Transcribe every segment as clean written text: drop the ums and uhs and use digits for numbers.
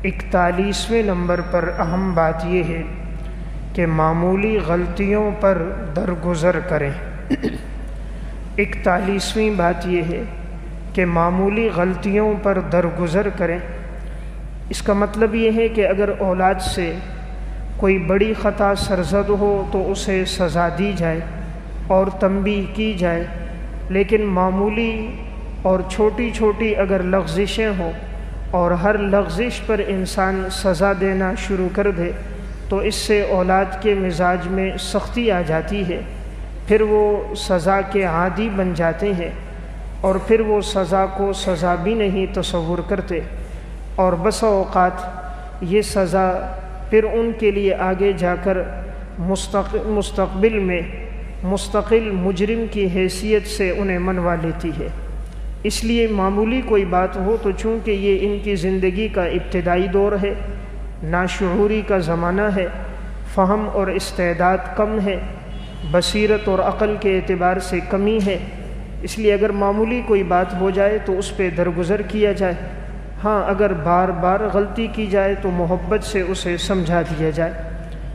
41ویں number پر اہم بات یہ ہے کہ معمولی غلطیوں پر درگزر کریں۔ 41ویں بات یہ ہے کہ معمولی غلطیوں پر درگزر کریں۔ اس کا مطلب یہ ہے کہ اگر اولاد سے کوئی بڑی خطا سرزد ہو تو اسے سزا دی جائے اور تنبیہ کی جائے، لیکن معمولی اور چھوٹی چھوٹی اگر لغزشیں ہوں اور ہر لغزش پر انسان سزا دینا شروع کر دے تو اس سے اولاد کے مزاج میں سختی آ جاتی ہے، پھر وہ سزا کے عادی بن جاتے ہیں اور پھر وہ سزا کو سزا بھی نہیں تصور کرتے، اور بسا اوقات یہ سزا پھر ان کے لیے آگے جا کر مستقبل میں مستقل مجرم کی حیثیت سے انہیں منوا لیتی ہے۔ اس لیے معمولی کوئی بات ہو تو چونکہ یہ ان کی زندگی کا ابتدائی دور ہے، ناشعوری کا زمانہ ہے، فہم اور استعداد کم ہے، بصیرت اور عقل کے اعتبار سے کمی ہے، اس لیے اگر معمولی کوئی بات ہو جائے تو اس پہ درگزر کیا جائے۔ ہاں، اگر بار بار غلطی کی جائے تو محبت سے اسے سمجھا دیا جائے۔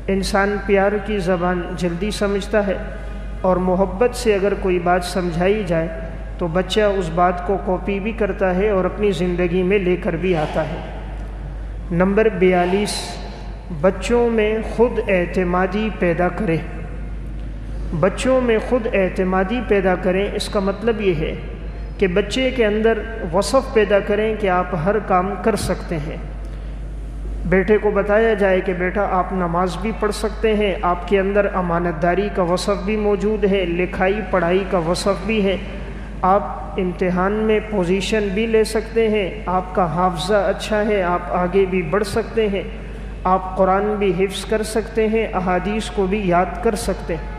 انسان پیار کی زبان جلدی سمجھتا ہے، اور محبت سے اگر کوئی بات سمجھائی جائے تو بچہ اس بات کو کاپی بھی کرتا ہے اور اپنی زندگی میں لے کر بھی آتا ہے۔ نمبر 42، بچوں میں خود اعتمادی پیدا کریں۔ بچوں میں خود اعتمادی پیدا کریں، اس کا مطلب یہ ہے کہ بچے کے اندر وصف پیدا کریں کہ آپ ہر کام کر سکتے ہیں۔ بیٹے کو بتایا جائے کہ بیٹا آپ نماز بھی پڑھ سکتے ہیں، آپ کے اندر امانت داری کا وصف بھی موجود ہے، لکھائی پڑھائی کا وصف بھی ہے، آپ امتحان میں پوزیشن بھی لے سکتے ہیں، آپ کا حافظہ اچھا ہے، آپ آگے بھی بڑھ سکتے ہیں، آپ قرآن بھی حفظ کر سکتے ہیں، احادیث کو بھی یاد کر سکتے ہیں۔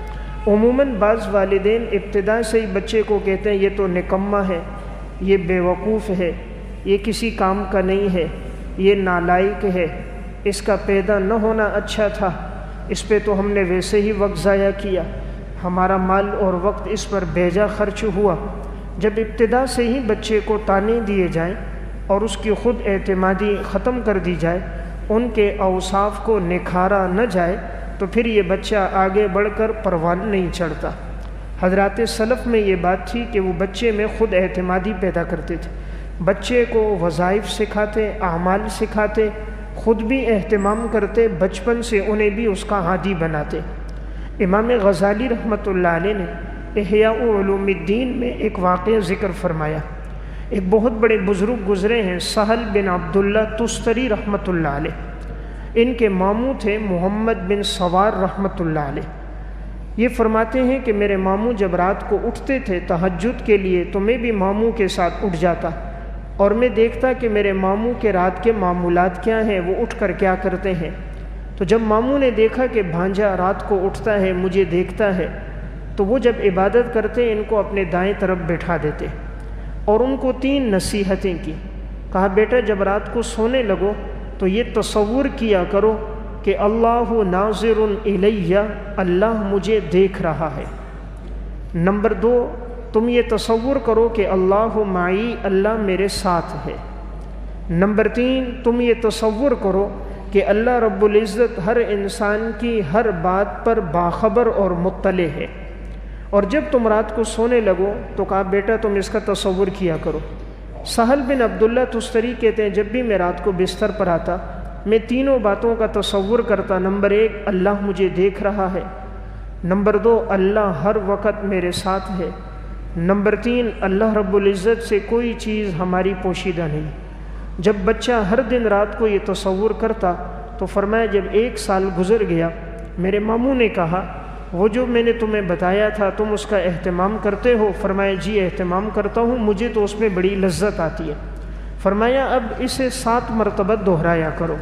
عموماً بعض والدین ابتدا سے ہی بچے کو کہتے ہیں یہ تو نکمہ ہے، یہ بے وقوف ہے، یہ کسی کام کا نہیں ہے، یہ نالائق ہے، اس کا پیدا نہ ہونا اچھا تھا، اس پہ تو ہم نے ویسے ہی وقت ضائع کیا، ہمارا مال اور وقت اس پر بیجا خرچ ہوا۔ جب ابتدا سے ہی بچے کو تانے دیے جائیں اور اس کی خود اعتمادی ختم کر دی جائے، ان کے اوصاف کو نکھارا نہ جائے، تو پھر یہ بچہ آگے بڑھ کر پروان نہیں چڑھتا۔ حضرات سلف میں یہ بات تھی کہ وہ بچے میں خود اعتمادی پیدا کرتے تھے، بچے کو وظائف سکھاتے، اعمال سکھاتے، خود بھی اہتمام کرتے، بچپن سے انہیں بھی اس کا عادی بناتے۔ امام غزالی رحمۃ اللہ علیہ نے احیاء علوم الدین میں ایک واقعہ ذکر فرمایا۔ ایک بہت بڑے بزرگ گزرے ہیں، سہل بن عبداللہ تستری رحمۃ اللہ علیہ، ان کے ماموں تھے محمد بن سوار رحمۃ اللہ علیہ۔ یہ فرماتے ہیں کہ میرے ماموں جب رات کو اٹھتے تھے تہجد کے لیے تو میں بھی ماموں کے ساتھ اٹھ جاتا، اور میں دیکھتا کہ میرے ماموں کے رات کے معمولات کیا ہیں، وہ اٹھ کر کیا کرتے ہیں۔ تو جب ماموں نے دیکھا کہ بھانجا رات کو اٹھتا ہے، مجھے دیکھتا ہے، تو وہ جب عبادت کرتے ان کو اپنے دائیں طرف بٹھا دیتے اور ان کو 3 نصیحتیں کی۔ کہا بیٹا جب رات کو سونے لگو تو یہ تصور کیا کرو کہ اللہ ناظر الیہ، اللہ مجھے دیکھ رہا ہے۔ نمبر 2، تم یہ تصور کرو کہ اللہ معی، اللہ میرے ساتھ ہے۔ نمبر 3، تم یہ تصور کرو کہ اللہ رب العزت ہر انسان کی ہر بات پر باخبر اور مطلع ہے۔ اور جب تم رات کو سونے لگو تو کہا بیٹا تم اس کا تصور کیا کرو۔ سہل بن عبداللہ تستری کہتے ہیں جب بھی میں رات کو بستر پر آتا میں تینوں باتوں کا تصور کرتا۔ نمبر 1، اللہ مجھے دیکھ رہا ہے۔ نمبر 2، اللہ ہر وقت میرے ساتھ ہے۔ نمبر 3، اللہ رب العزت سے کوئی چیز ہماری پوشیدہ نہیں۔ جب بچہ ہر دن رات کو یہ تصور کرتا تو فرمایا جب 1 سال گزر گیا، میرے ماموں نے کہا وہ جو میں نے تمہیں بتایا تھا تم اس کا اہتمام کرتے ہو؟ فرمایا جی اہتمام کرتا ہوں، مجھے تو اس میں بڑی لذت آتی ہے۔ فرمایا اب اسے 7 مرتبہ دہرایا کرو۔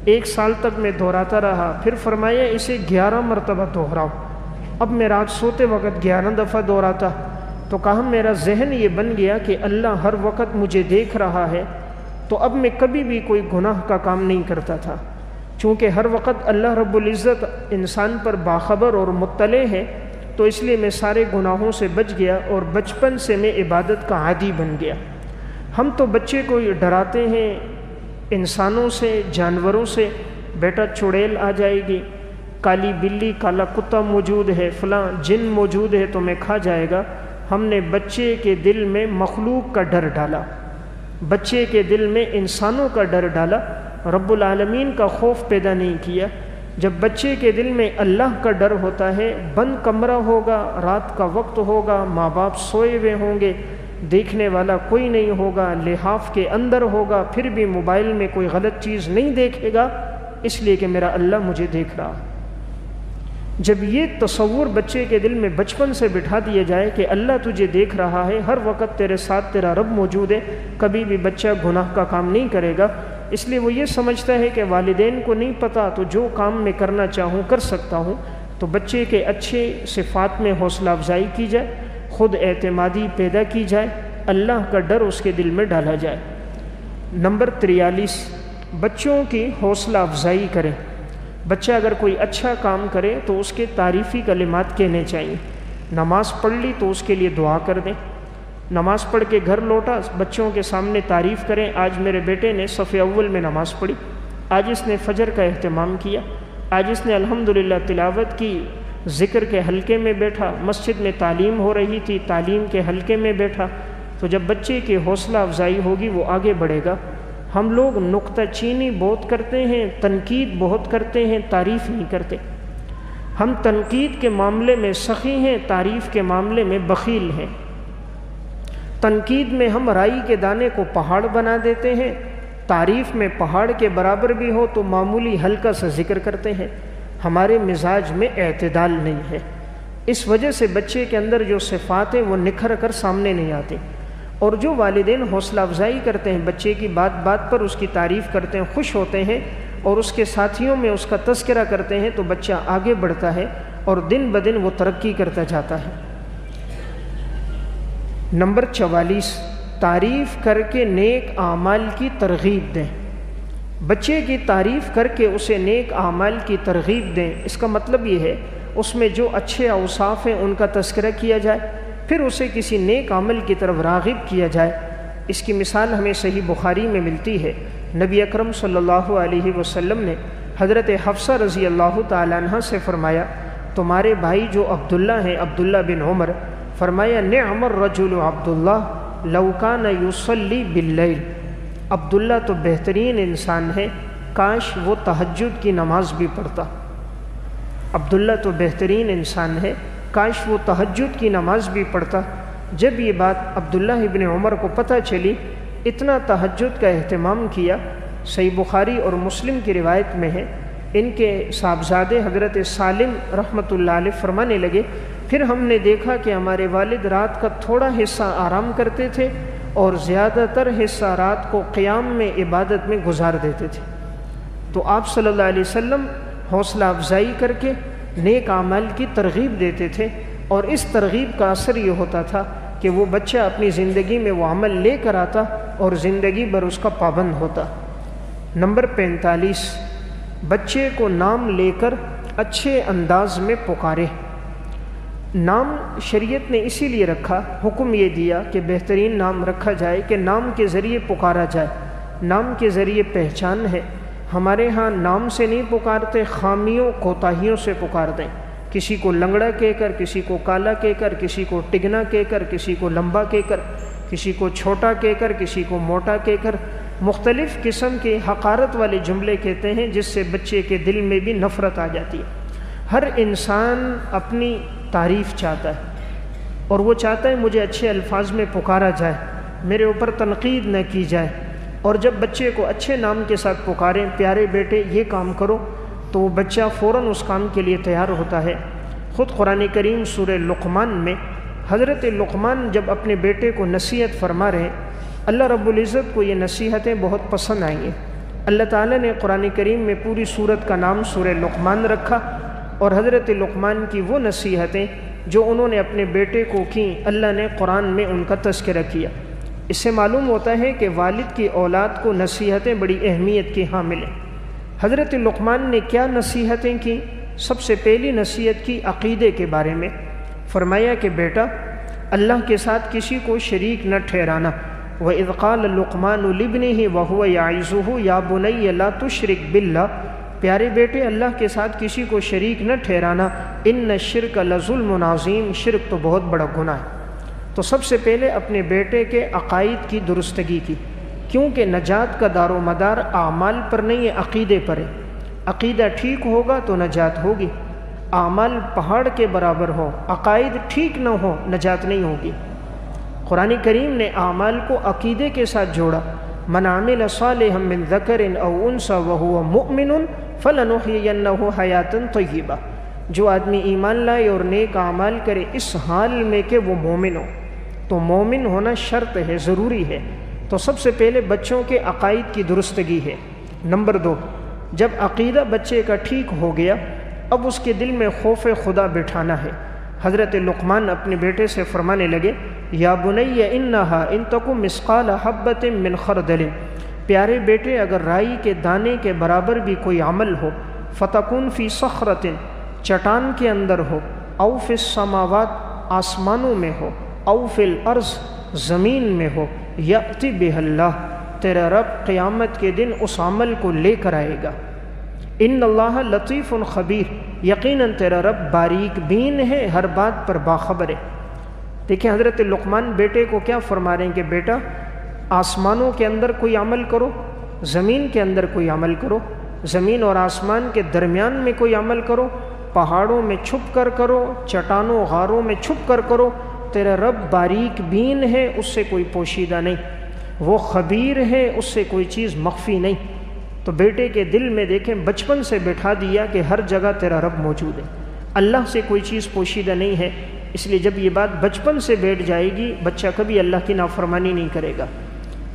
1 سال تک میں دہراتا رہا، پھر فرمایا اسے 11 مرتبہ دہراؤ۔ اب میں رات سوتے وقت 11 دفعہ دہراتا، تو کہا میرا ذہن یہ بن گیا کہ اللہ ہر وقت مجھے دیکھ رہا ہے، تو اب میں کبھی بھی کوئی گناہ کا کام نہیں کرتا تھا، چونکہ ہر وقت اللہ رب العزت انسان پر باخبر اور مطلع ہے، تو اس لیے میں سارے گناہوں سے بچ گیا اور بچپن سے میں عبادت کا عادی بن گیا۔ ہم تو بچے کو ڈراتے ہیں انسانوں سے، جانوروں سے، بیٹا چڑیل آ جائے گی، کالی بلی، کالا کتا موجود ہے، فلاں جن موجود ہے تو میں کھا جائے گا۔ ہم نے بچے کے دل میں مخلوق کا ڈر ڈالا، بچے کے دل میں انسانوں کا ڈر ڈالا، رب العالمین کا خوف پیدا نہیں کیا۔ جب بچے کے دل میں اللہ کا ڈر ہوتا ہے، بند کمرہ ہوگا، رات کا وقت ہوگا، ماں باپ سوئے ہوئے ہوں گے، دیکھنے والا کوئی نہیں ہوگا، لحاف کے اندر ہوگا، پھر بھی موبائل میں کوئی غلط چیز نہیں دیکھے گا، اس لیے کہ میرا اللہ مجھے دیکھ رہا۔ جب یہ تصور بچے کے دل میں بچپن سے بٹھا دیا جائے کہ اللہ تجھے دیکھ رہا ہے، ہر وقت تیرے ساتھ تیرا رب موجود ہے، کبھی بھی بچہ گناہ کا کام نہیں کرے گا۔ اس لیے وہ یہ سمجھتا ہے کہ والدین کو نہیں پتہ تو جو کام میں کرنا چاہوں کر سکتا ہوں، تو بچے کے اچھے صفات میں حوصلہ افزائی کی جائے، خود اعتمادی پیدا کی جائے، اللہ کا ڈر اس کے دل میں ڈالا جائے۔ نمبر 43، بچوں کی حوصلہ افزائی کریں۔ بچہ اگر کوئی اچھا کام کرے تو اس کے تعریفی کلمات کہنے چاہیے۔ نماز پڑھ لی تو اس کے لیے دعا کر دیں۔ نماز پڑھ کے گھر لوٹا، بچوں کے سامنے تعریف کریں، آج میرے بیٹے نے صف اول میں نماز پڑھی، آج اس نے فجر کا اہتمام کیا، آج اس نے الحمدللہ تلاوت کی، ذکر کے حلقے میں بیٹھا، مسجد میں تعلیم ہو رہی تھی، تعلیم کے حلقے میں بیٹھا۔ تو جب بچے کی حوصلہ افزائی ہوگی وہ آگے بڑھے گا۔ ہم لوگ نکتہ چینی بہت کرتے ہیں، تنقید بہت کرتے ہیں، تعریف نہیں کرتے۔ ہم تنقید کے معاملے میں سخی ہیں، تعریف کے معاملے میں بخیل ہیں۔ تنقید میں ہم رائی کے دانے کو پہاڑ بنا دیتے ہیں، تعریف میں پہاڑ کے برابر بھی ہو تو معمولی ہلکا سا ذکر کرتے ہیں۔ ہمارے مزاج میں اعتدال نہیں ہے، اس وجہ سے بچے کے اندر جو صفات ہیں وہ نکھر کر سامنے نہیں آتے۔ اور جو والدین حوصلہ افزائی کرتے ہیں، بچے کی بات بات پر اس کی تعریف کرتے ہیں، خوش ہوتے ہیں اور اس کے ساتھیوں میں اس کا تذکرہ کرتے ہیں، تو بچہ آگے بڑھتا ہے اور دن بدن وہ ترقی کرتا جاتا ہے۔ نمبر 44، تعریف کر کے نیک اعمال کی ترغیب دیں۔ بچے کی تعریف کر کے اسے نیک اعمال کی ترغیب دیں، اس کا مطلب یہ ہے اس میں جو اچھے اوصاف ہیں ان کا تذکرہ کیا جائے، پھر اسے کسی نیک عمل کی طرف راغب کیا جائے۔ اس کی مثال ہمیں صحیح بخاری میں ملتی ہے۔ نبی اکرم صلی اللہ علیہ وسلم نے حضرت حفصہ رضی اللہ تعالیٰ عنہ سے فرمایا، تمہارے بھائی جو عبداللہ ہیں، عبداللہ بن عمر، فرمایا نعم الرجل عبداللہ لو کان یصلی باللیل، عبداللہ تو بہترین انسان ہے، کاش وہ تہجد کی نماز بھی پڑھتا۔ عبداللہ تو بہترین انسان ہے، کاش وہ تہجد کی نماز بھی پڑھتا۔ جب یہ بات عبداللہ ابن عمر کو پتہ چلی، اتنا تہجد کا اہتمام کیا۔ صحیح بخاری اور مسلم کی روایت میں ہے، ان کے صاحبزادے حضرت سالم رحمۃ اللہ علیہ فرمانے لگے، پھر ہم نے دیکھا کہ ہمارے والد رات کا تھوڑا حصہ آرام کرتے تھے اور زیادہ تر حصہ رات کو قیام میں عبادت میں گزار دیتے تھے۔ تو آپ صلی اللہ علیہ وسلم حوصلہ افزائی کر کے نیک اعمال کی ترغیب دیتے تھے، اور اس ترغیب کا اثر یہ ہوتا تھا کہ وہ بچہ اپنی زندگی میں وہ عمل لے کر آتا اور زندگی بھر اس کا پابند ہوتا۔ نمبر 45، بچے کو نام لے کر اچھے انداز میں پکارے۔ نام شریعت نے اسی لیے رکھا، حکم یہ دیا کہ بہترین نام رکھا جائے کہ نام کے ذریعے پکارا جائے، نام کے ذریعے پہچان ہے۔ ہمارے ہاں نام سے نہیں پکارتے، خامیوں کوتاہیوں سے پکارتے ہیں۔ کسی کو لنگڑا کہہ کر، کسی کو کالا کہہ کر، کسی کو ٹگنا کہہ کر، کسی کو لمبا کہہ کر، کسی کو چھوٹا کہہ کر، کسی کو موٹا کہہ کر، مختلف قسم کے حقارت والے جملے کہتے ہیں جس سے بچے کے دل میں بھی نفرت آ جاتی ہے۔ ہر انسان اپنی تعریف چاہتا ہے اور وہ چاہتا ہے مجھے اچھے الفاظ میں پکارا جائے، میرے اوپر تنقید نہ کی جائے۔ اور جب بچے کو اچھے نام کے ساتھ پکاریں، پیارے بیٹے یہ کام کرو، تو وہ بچہ فوراً اس کام کے لیے تیار ہوتا ہے۔ خود قرآن کریم سورہ لقمان میں حضرت لقمان جب اپنے بیٹے کو نصیحت فرما رہے ہیں، اللہ رب العزت کو یہ نصیحتیں بہت پسند آئی ہیں۔ اللہ تعالیٰ نے قرآن کریم میں پوری سورت کا نام سورہ لقمان رکھا، اور حضرت لقمان کی وہ نصیحتیں جو انہوں نے اپنے بیٹے کو کیں، اللہ نے قرآن میں ان کا تذکرہ کیا۔ اس سے معلوم ہوتا ہے کہ والد کی اولاد کو نصیحتیں بڑی اہمیت کی حامل ہیں۔ حضرت لقمان نے کیا نصیحتیں کی؟ سب سے پہلی نصیحت کی عقیدے کے بارے میں۔ فرمایا کہ بیٹا، اللہ کے ساتھ کسی کو شریک نہ ٹھہرانا، وَإِذْ قَالَ لُقْمَانُ لِابْنِهِ وَهُوَ يَعِظُهُ يَا بُنَيَّ لَا تُشْرِكْ بِاللَّهِ، پیارے بیٹے اللہ کے ساتھ کسی کو شریک نہ ٹھہرانا، ان الشرک لظلم عظیم، شرک تو بہت بڑا گناہ ہے۔ تو سب سے پہلے اپنے بیٹے کے عقائد کی درستگی کی، کیونکہ نجات کا دار و مدار اعمال پر نہیں ہے، عقیدے پر ہے۔ عقیدہ ٹھیک ہوگا تو نجات ہوگی، اعمال پہاڑ کے برابر ہو، عقائد ٹھیک نہ ہو، نجات نہیں ہوگی۔ قرآن کریم نے اعمال کو عقیدے کے ساتھ جوڑا، من عمل صالحا من ذکر او انثى وهو مؤمن فلنحيينه حیاتا طیبہ، جو آدمی ایمان لائے اور نیک اعمال کرے اس حال میں کہ وہ مومن ہو۔ تو مومن ہونا شرط ہے، ضروری ہے۔ تو سب سے پہلے بچوں کے عقائد کی درستگی ہے۔ نمبر 2، جب عقیدہ بچے کا ٹھیک ہو گیا، اب اس کے دل میں خوف خدا بٹھانا ہے۔ حضرت لقمان اپنے بیٹے سے فرمانے لگے، یا بنی انہا ان تک مثقال حبۃ من خردل، پیارے بیٹے اگر رائی کے دانے کے برابر بھی کوئی عمل ہو، فتکون فی صخرۃ، چٹان کے اندر ہو، او فی السماوات، آسمانوں میں ہو، او فی الارض، زمین میں ہو، یأتی بہ اللہ، تیرا رب قیامت کے دن اس عمل کو لے کر آئے گا۔ ان اللہ لطیف خبیر، یقیناً تیرا رب باریک بین ہے، ہر بات پر باخبر ہے۔ دیکھیں حضرت لقمان بیٹے کو کیا فرما رہے ہیں کہ بیٹا آسمانوں کے اندر کوئی عمل کرو، زمین کے اندر کوئی عمل کرو، زمین اور آسمان کے درمیان میں کوئی عمل کرو، پہاڑوں میں چھپ کر کرو، چٹانوں غاروں میں چھپ کر کرو، تیرا رب باریک بین ہے، اس سے کوئی پوشیدہ نہیں، وہ خبیر ہے، اس سے کوئی چیز مخفی نہیں۔ تو بیٹے کے دل میں دیکھیں بچپن سے بٹھا دیا کہ ہر جگہ تیرا رب موجود ہے، اللہ سے کوئی چیز پوشیدہ نہیں ہے۔ اس لیے جب یہ بات بچپن سے بیٹھ جائے گی، بچہ کبھی اللہ کی نافرمانی نہیں کرے گا۔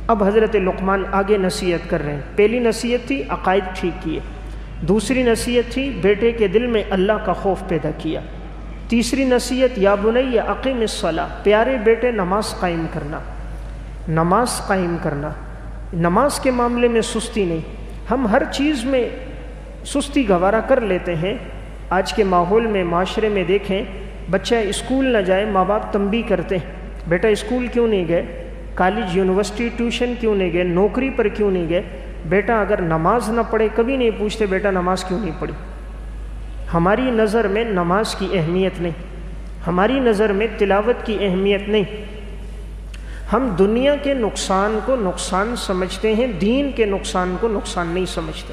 اب حضرت لقمان آگے نصیحت کر رہے ہیں۔ پہلی نصیحت تھی عقائد ٹھیک کیے، دوسری نصیحت تھی بیٹے کے دل میں اللہ کا خوف پیدا کیا، تیسری نصیحت یا بنی اقیم الصلاۃ، پیارے بیٹے نماز قائم کرنا، نماز قائم کرنا، نماز کے معاملے میں سستی نہیں۔ ہم ہر چیز میں سستی گوارا کر لیتے ہیں۔ آج کے ماحول میں، معاشرے میں دیکھیں، بچہ اسکول نہ جائے، ماں باپ تنبیہ کرتے ہیں، بیٹا اسکول کیوں نہیں گئے، کالج یونیورسٹی ٹیوشن کیوں نہیں گئے، نوکری پر کیوں نہیں گئے، بیٹا اگر نماز نہ پڑھے کبھی نہیں پوچھتے بیٹا نماز کیوں نہیں پڑھی۔ ہماری نظر میں نماز کی اہمیت نہیں، ہماری نظر میں تلاوت کی اہمیت نہیں۔ ہم دنیا کے نقصان کو نقصان سمجھتے ہیں، دین کے نقصان کو نقصان نہیں سمجھتے۔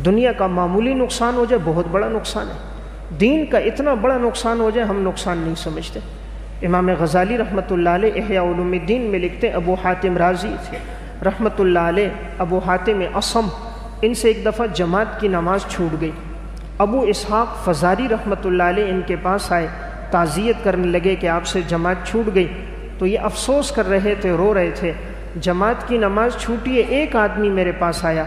دنیا کا معمولی نقصان ہو جائے بہت بڑا نقصان ہے، دین کا اتنا بڑا نقصان ہو جائے ہم نقصان نہیں سمجھتے۔ امام غزالی رحمۃ اللہ علیہ احیاء علوم الدین میں لکھتے ہیں، ابو حاتم رازی تھے رحمۃ اللہ علیہ، ابو حاتم اصم، ان سے ایک دفعہ جماعت کی نماز چھوٹ گئی۔ ابو اسحاق فزاری رحمۃ اللہ علیہ ان کے پاس آئے، تعزیت کرنے لگے کہ آپ سے جماعت چھوٹ گئی، تو یہ افسوس کر رہے تھے، رو رہے تھے، جماعت کی نماز چھوٹی ہے، ایک آدمی میرے پاس آیا،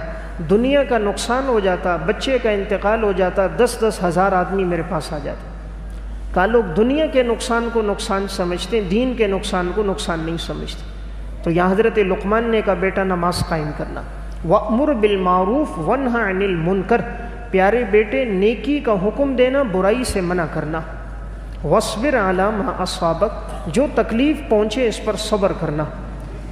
دنیا کا نقصان ہو جاتا، بچے کا انتقال ہو جاتا، 10-10 ہزار آدمی میرے پاس آ جاتے۔ کہا لوگ دنیا کے نقصان کو نقصان سمجھتے ہیں، دین کے نقصان کو نقصان نہیں سمجھتے۔ تو یہاں حضرت لقمان نے کہا بیٹا نماز قائم کرنا، وَأْمُرْ بِالْمَعْرُوفِ وَانْهَ عَنِ الْمُنْكَرِ، پیارے بیٹے نیکی کا حکم دینا، برائی سے منع کرنا، وَاصْبِرْ عَلَىٰ مَا أَصَابَكَ، جو تکلیف پہنچے اس پر صبر کرنا۔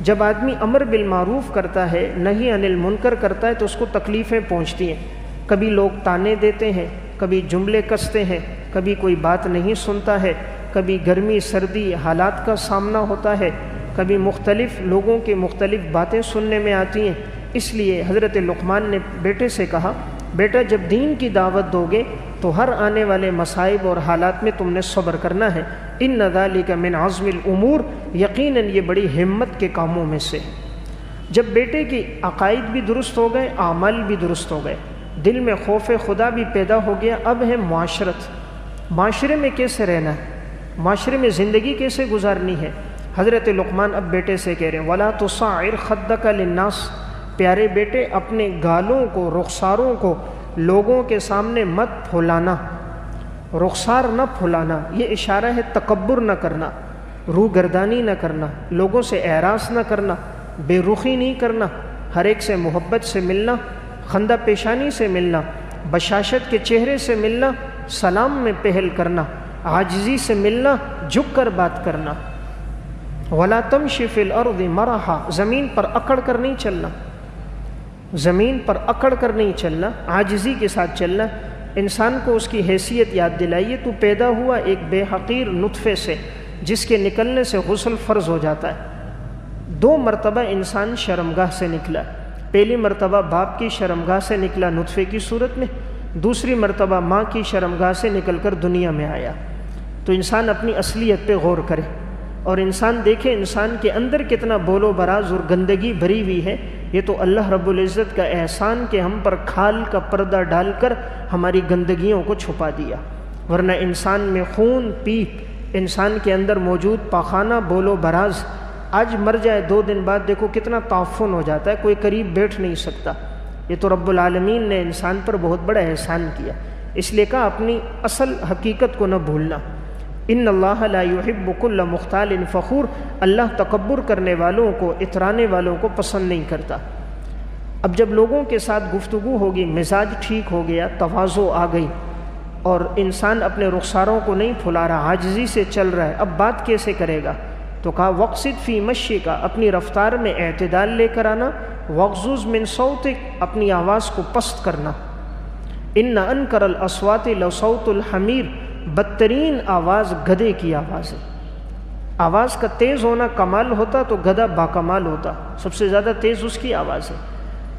جب آدمی امر بالمعروف کرتا ہے، نہی عن المنکر کرتا ہے، تو اس کو تکلیفیں پہنچتی ہیں، کبھی لوگ تانے دیتے ہیں، کبھی جملے کستے ہیں، کبھی کوئی بات نہیں سنتا ہے، کبھی گرمی سردی حالات کا سامنا ہوتا ہے، کبھی مختلف لوگوں کی مختلف باتیں سننے میں آتی ہیں۔ اس لیے حضرت لقمان نے بیٹے سے کہا بیٹا جب دین کی دعوت دو گے تو ہر آنے والے مصائب اور حالات میں تم نے صبر کرنا ہے، ان ذالک من عزم الامور، یقیناً یہ بڑی ہمت کے کاموں میں سے۔ جب بیٹے کی عقائد بھی درست ہو گئے، اعمال بھی درست ہو گئے، دل میں خوف خدا بھی پیدا ہو گیا، اب ہے معاشرت، معاشرے میں کیسے رہنا ہے، معاشرے میں زندگی کیسے گزارنی ہے۔ حضرت لقمان اب بیٹے سے کہہ رہے ہیں وَلَا تُصَعِّرْ خَدَّكَ لِلنَّاسِ، پیارے بیٹے اپنے گالوں کو، رخساروں کو لوگوں کے سامنے مت پھولانا، رخسار نہ پھولانا، یہ اشارہ ہے تکبر نہ کرنا، روح گردانی نہ کرنا، لوگوں سے اعراض نہ کرنا، بے رخی نہیں کرنا، ہر ایک سے محبت سے ملنا، خندہ پیشانی سے ملنا، بشاشت کے چہرے سے ملنا، سلام میں پہل کرنا، عاجزی سے ملنا، جھک کر بات کرنا۔ وَلَا تَمْشِ فِي الْأَرْضِ مَرَحًا، زمین پر اکڑ کر نہیں چلنا، زمین پر اکڑ کر نہیں چلنا، عاجزی کے ساتھ چلنا۔ انسان کو اس کی حیثیت یاد دلائیے، تو پیدا ہوا ایک بے حقیر نطفے سے جس کے نکلنے سے غسل فرض ہو جاتا ہے۔ 2 مرتبہ انسان شرمگاہ سے نکلا، پہلی مرتبہ باپ کی شرمگاہ سے نکلا نطفے کی صورت میں، دوسری مرتبہ ماں کی شرمگاہ سے نکل کر دنیا میں آیا۔ تو انسان اپنی اصلیت پہ غور کرے اور انسان دیکھے انسان کے اندر کتنا بول و براز اور گندگی بھری ہوئی ہے۔ یہ تو اللہ رب العزت کا احسان کہ ہم پر کھال کا پردہ ڈال کر ہماری گندگیوں کو چھپا دیا، ورنہ انسان میں خون پیپ، انسان کے اندر موجود پاخانہ بول و براز آج مر جائے 2 دن بعد دیکھو کتنا تعفن ہو جاتا ہے، کوئی قریب بیٹھ نہیں سکتا۔ یہ تو رب العالمین نے انسان پر بہت بڑا احسان کیا، اس لیے کہا اپنی اصل حقیقت کو نہ بھولنا۔ ان اللہ لا يحب كل مختال فخور، اللہ تکبر کرنے والوں کو، اترانے والوں کو پسند نہیں کرتا۔ اب جب لوگوں کے ساتھ گفتگو ہوگی، مزاج ٹھیک ہو گیا، تواضع آ گئی اور انسان اپنے رخساروں کو نہیں پھلا رہا، عاجزی سے چل رہا ہے، اب بات کیسے کرے گا؟ تو کہا وقصد فی مشی کا، اپنی رفتار میں اعتدال لے کر آنا، وغضض من صوتک، اپنی آواز کو پست کرنا۔ ان انکر الاصوات لصوت الحمیر، بدترین آواز گدھے کی آواز ہے۔ آواز کا تیز ہونا کمال ہوتا تو گدھا باکمال ہوتا، سب سے زیادہ تیز اس کی آواز ہے۔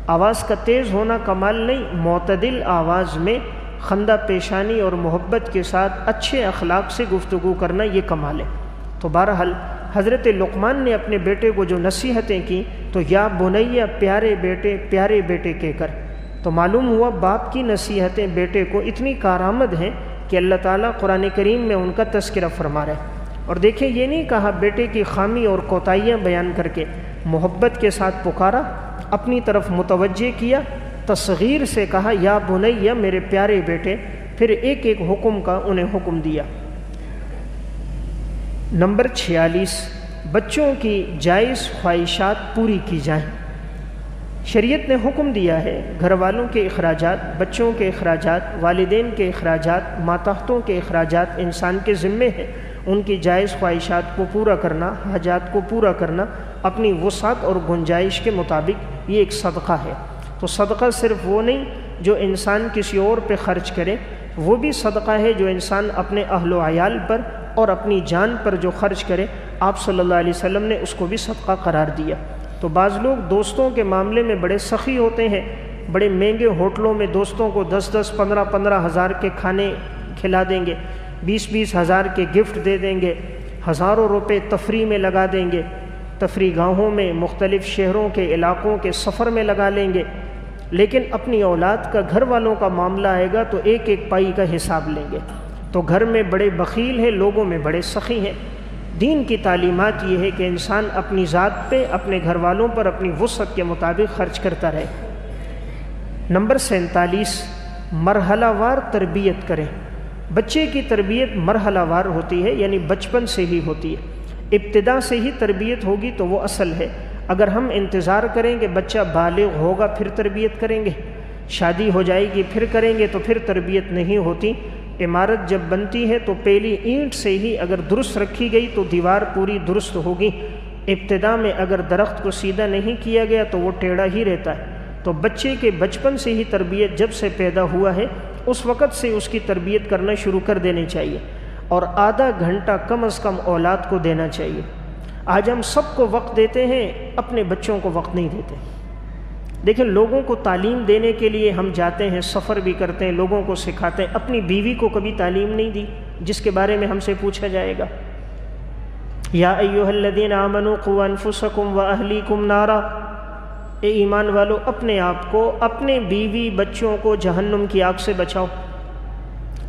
آواز کا تیز ہونا کمال نہیں، معتدل آواز میں خندہ پیشانی اور محبت کے ساتھ اچھے اخلاق سے گفتگو کرنا، یہ کمال ہے۔ تو بہرحال حضرت لقمان نے اپنے بیٹے کو جو نصیحتیں کی تو یا بنیا، پیارے بیٹے کہہ کر، تو معلوم ہوا باپ کی نصیحتیں بیٹے کو اتنی کارآمد ہیں کہ اللہ تعالیٰ قرآن کریم میں ان کا تذکرہ فرما رہا ہے۔ اور دیکھیں یہ نہیں کہا بیٹے کی خامی اور کوتاہیاں بیان کر کے، محبت کے ساتھ پکارا، اپنی طرف متوجہ کیا، تصغیر سے کہا یا بنیا، میرے پیارے بیٹے، پھر ایک ایک حکم کا انہیں حکم دیا۔ نمبر 46، بچوں کی جائز خواہشات پوری کی جائیں۔ شریعت نے حکم دیا ہے گھر والوں کے اخراجات، بچوں کے اخراجات، والدین کے اخراجات، ماتحتوں کے اخراجات انسان کے ذمے ہیں، ان کی جائز خواہشات کو پورا کرنا، حاجات کو پورا کرنا اپنی وسعت اور گنجائش کے مطابق، یہ ایک صدقہ ہے۔ تو صدقہ صرف وہ نہیں جو انسان کسی اور پہ خرچ کرے، وہ بھی صدقہ ہے جو انسان اپنے اہل و عیال پر اور اپنی جان پر جو خرچ کرے، آپ صلی اللہ علیہ وسلم نے اس کو بھی صدقہ قرار دیا۔ تو بعض لوگ دوستوں کے معاملے میں بڑے سخی ہوتے ہیں، بڑے مہنگے ہوٹلوں میں دوستوں کو 10-10 15-15 ہزار کے کھانے کھلا دیں گے، 20-20 ہزار کے گفٹ دے دیں گے، ہزاروں روپے تفریح میں لگا دیں گے، تفریح گاہوں میں، مختلف شہروں کے علاقوں کے سفر میں لگا لیں گے، لیکن اپنی اولاد کا، گھر والوں کا معاملہ آئے گا تو ایک ایک پائی کا حساب لیں گے۔ تو گھر میں بڑے بخیل ہیں، لوگوں میں بڑے سخی ہیں۔ دین کی تعلیمات یہ ہے کہ انسان اپنی ذات پہ، اپنے گھر والوں پر اپنی وسعت کے مطابق خرچ کرتا رہے۔ نمبر 47، مرحلہ وار تربیت کریں۔ بچے کی تربیت مرحلہ وار ہوتی ہے، یعنی بچپن سے ہی ہوتی ہے، ابتدا سے ہی تربیت ہوگی تو وہ اصل ہے۔ اگر ہم انتظار کریں کہ بچہ بالغ ہوگا پھر تربیت کریں گے، شادی ہو جائے گی پھر کریں گے، تو پھر تربیت نہیں ہوتی۔ عمارت جب بنتی ہے تو پہلی اینٹ سے ہی اگر درست رکھی گئی تو دیوار پوری درست ہوگی۔ ابتدا میں اگر درخت کو سیدھا نہیں کیا گیا تو وہ ٹیڑھا ہی رہتا ہے۔ تو بچے کے بچپن سے ہی تربیت جب سے پیدا ہوا ہے اس وقت سے اس کی تربیت کرنا شروع کر دینی چاہیے، اور آدھا گھنٹہ کم از کم اولاد کو دینا چاہیے۔ آج ہم سب کو وقت دیتے ہیں، اپنے بچوں کو وقت نہیں دیتے۔ دیکھیں لوگوں کو تعلیم دینے کے لیے ہم جاتے ہیں، سفر بھی کرتے ہیں، لوگوں کو سکھاتے ہیں، اپنی بیوی کو کبھی تعلیم نہیں دی جس کے بارے میں ہم سے پوچھا جائے گا۔ یا ایھا الذین آمنوا قوا انفسکم واہلیکم نارا، اے ایمان والو اپنے آپ کو، اپنے بیوی بچوں کو جہنم کی آگ سے بچاؤ۔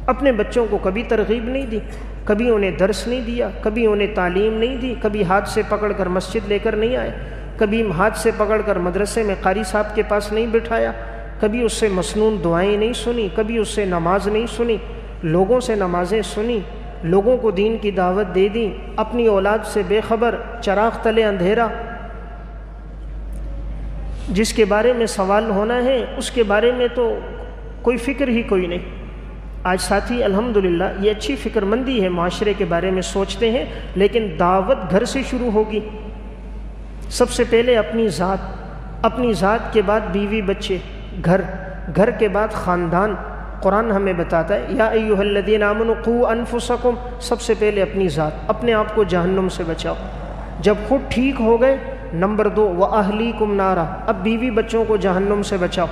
اپنے بچوں کو کبھی ترغیب نہیں دی، کبھی انہیں درس نہیں دیا، کبھی انہیں تعلیم نہیں دی، کبھی ہاتھ سے پکڑ کر مسجد لے کر نہیں آئے، کبھی ہاتھ سے پکڑ کر مدرسے میں قاری صاحب کے پاس نہیں بٹھایا، کبھی اس سے مسنون دعائیں نہیں سنی، کبھی اس سے نماز نہیں سنی، لوگوں سے نمازیں سنی، لوگوں کو دین کی دعوت دے دی، اپنی اولاد سے بے خبر، چراغ تلے اندھیرا۔ جس کے بارے میں سوال ہونا ہے اس کے بارے میں تو کوئی فکر ہی کوئی نہیں۔ آج ساتھی الحمدللہ یہ اچھی فکر مندی ہے، معاشرے کے بارے میں سوچتے ہیں، لیکن دعوت گھر سے شروع ہوگی۔ سب سے پہلے اپنی ذات کے بعد بیوی بچے، گھر کے بعد خاندان۔ قرآن ہمیں بتاتا ہے یا ایھا الذین آمنوا قوا انفسکم، سب سے پہلے اپنی ذات، اپنے آپ کو جہنم سے بچاؤ۔ جب خود ٹھیک ہو گئے، نمبر 2 وَأَهْلِيكُمْ نَارًا، اب بیوی بچوں کو جہنم سے بچاؤ۔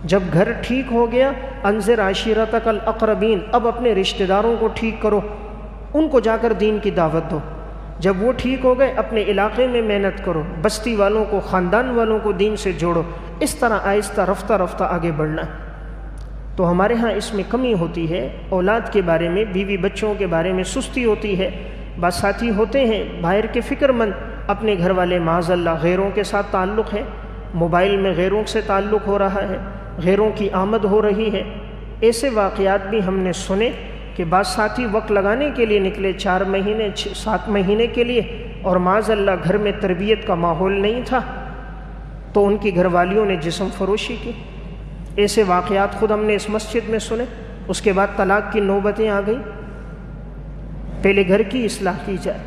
جب گھر ٹھیک ہو گیا، انذر عشیرتک الاقربین، اب اپنے رشتہ داروں کو ٹھیک کرو، ان کو جا کر دین کی دعوت دو۔ جب وہ ٹھیک ہو گئے، اپنے علاقے میں محنت کرو، بستی والوں کو، خاندان والوں کو دین سے جوڑو۔ اس طرح آہستہ رفتہ آگے بڑھنا ہے۔ تو ہمارے ہاں اس میں کمی ہوتی ہے، اولاد کے بارے میں، بیوی بچوں کے بارے میں سستی ہوتی ہے۔ بعض ساتھی ہوتے ہیں باہر کے فکر مند، اپنے گھر والے معاذ اللہ غیروں کے ساتھ تعلق ہے، موبائل میں غیروں سے تعلق ہو رہا ہے، غیروں کی آمد ہو رہی ہے۔ ایسے واقعات بھی ہم نے سنے کہ بعض ساتھی وقت لگانے کے لیے نکلے 4 مہینے 7 مہینے کے لیے، اور معاذ اللہ گھر میں تربیت کا ماحول نہیں تھا تو ان کی گھر والیوں نے جسم فروشی کی۔ ایسے واقعات خود ہم نے اس مسجد میں سنے۔ اس کے بعد طلاق کی نوبتیں آ گئی۔ پہلے گھر کی اصلاح کی جائے،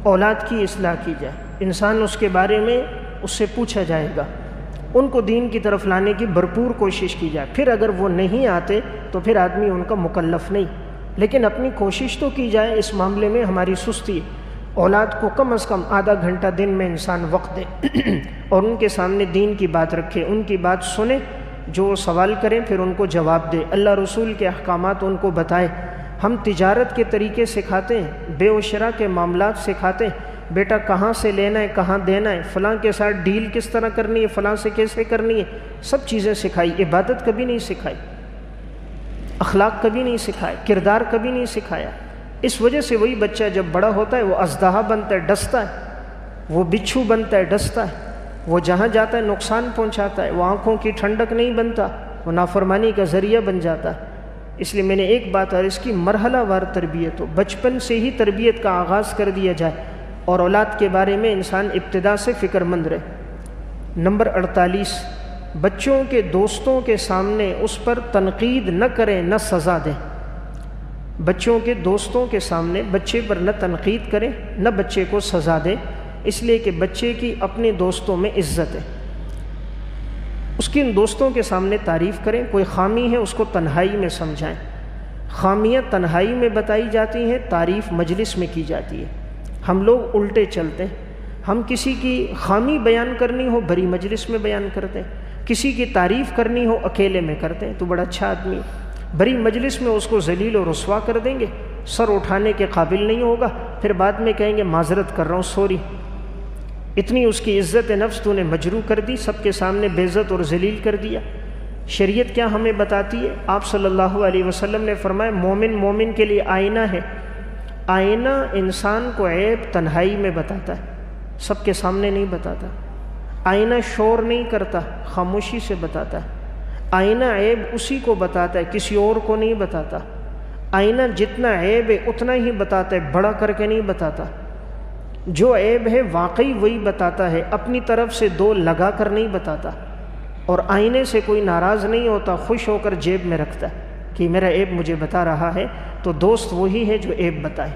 اولاد کی اصلاح کی جائے، انسان اس کے بارے میں اس سے پوچھا جائے گا، ان کو دین کی طرف لانے کی بھرپور کوشش کی جائے۔ پھر اگر وہ نہیں آتے تو پھر آدمی ان کا مکلف نہیں، لیکن اپنی کوشش تو کی جائے۔ اس معاملے میں ہماری سستی، اولاد کو کم از کم آدھا گھنٹہ دن میں انسان وقت دے اور ان کے سامنے دین کی بات رکھے، ان کی بات سنے، جو سوال کریں پھر ان کو جواب دے، اللہ رسول کے احکامات ان کو بتائے۔ ہم تجارت کے طریقے سکھاتے ہیں، بے و شراء کے معاملات سکھاتے ہیں، بیٹا کہاں سے لینا ہے، کہاں دینا ہے، فلاں کے ساتھ ڈیل کس طرح کرنی ہے، فلاں سے کیسے کرنی ہے، سب چیزیں سکھائی۔ عبادت کبھی نہیں سکھائی، اخلاق کبھی نہیں سکھائے، کردار کبھی نہیں سکھایا۔ اس وجہ سے وہی بچہ جب بڑا ہوتا ہے وہ اژدہا بنتا ہے، ڈستا ہے، وہ بچھو بنتا ہے، ڈستا ہے، وہ جہاں جاتا ہے نقصان پہنچاتا ہے، وہ آنکھوں کی ٹھنڈک نہیں بنتا، وہ نافرمانی کا ذریعہ بن جاتا ہے۔ اس لیے میں نے ایک بات اور اس کی مرحلہ وار تربیت ہو، بچپن سے ہی تربیت کا آغاز کر دیا جائے اور اولاد کے بارے میں انسان ابتدا سے فکر مند رہے۔ نمبر 48، بچوں کے دوستوں کے سامنے اس پر تنقید نہ کریں، نہ سزا دیں۔ بچوں کے دوستوں کے سامنے بچے پر نہ تنقید کریں، نہ بچے کو سزا دیں، اس لیے کہ بچے کی اپنے دوستوں میں عزت ہے۔ اس کی ان دوستوں کے سامنے تعریف کریں، کوئی خامی ہے اس کو تنہائی میں سمجھائیں۔ خامیاں تنہائی میں بتائی جاتی ہیں، تعریف مجلس میں کی جاتی ہے۔ ہم لوگ الٹے چلتے ہیں، ہم کسی کی خامی بیان کرنی ہو بڑی مجلس میں بیان کرتے ہیں، کسی کی تعریف کرنی ہو اکیلے میں کرتے ہیں، تو بڑا اچھا آدمی ہے، بڑی مجلس میں اس کو ذلیل و رسوا کر دیں گے، سر اٹھانے کے قابل نہیں ہوگا، پھر بعد میں کہیں گے معذرت کر رہا ہوں، سوری۔ اتنی اس کی عزت نفس تو نے مجروح کر دی، سب کے سامنے بے عزت اور ذلیل کر دیا۔ شریعت کیا ہمیں بتاتی ہے؟ آپ صلی اللہ علیہ وسلم نے فرمایا مومن کے لیے آئینہ ہے۔ آئینہ انسان کو عیب تنہائی میں بتاتا ہے، سب کے سامنے نہیں بتاتا۔ آئینہ شور نہیں کرتا، خاموشی سے بتاتا ہے۔ آئینہ عیب اسی کو بتاتا ہے، کسی اور کو نہیں بتاتا۔ آئینہ جتنا عیب ہے اتنا ہی بتاتا ہے، بڑا کر کے نہیں بتاتا۔ جو عیب ہے واقعی وہی بتاتا ہے، اپنی طرف سے دو لگا کر نہیں بتاتا۔ اور آئینے سے کوئی ناراض نہیں ہوتا، خوش ہو کر جیب میں رکھتا ہے کہ میرا عیب مجھے بتا رہا ہے۔ تو دوست وہی ہے جو عیب بتائے،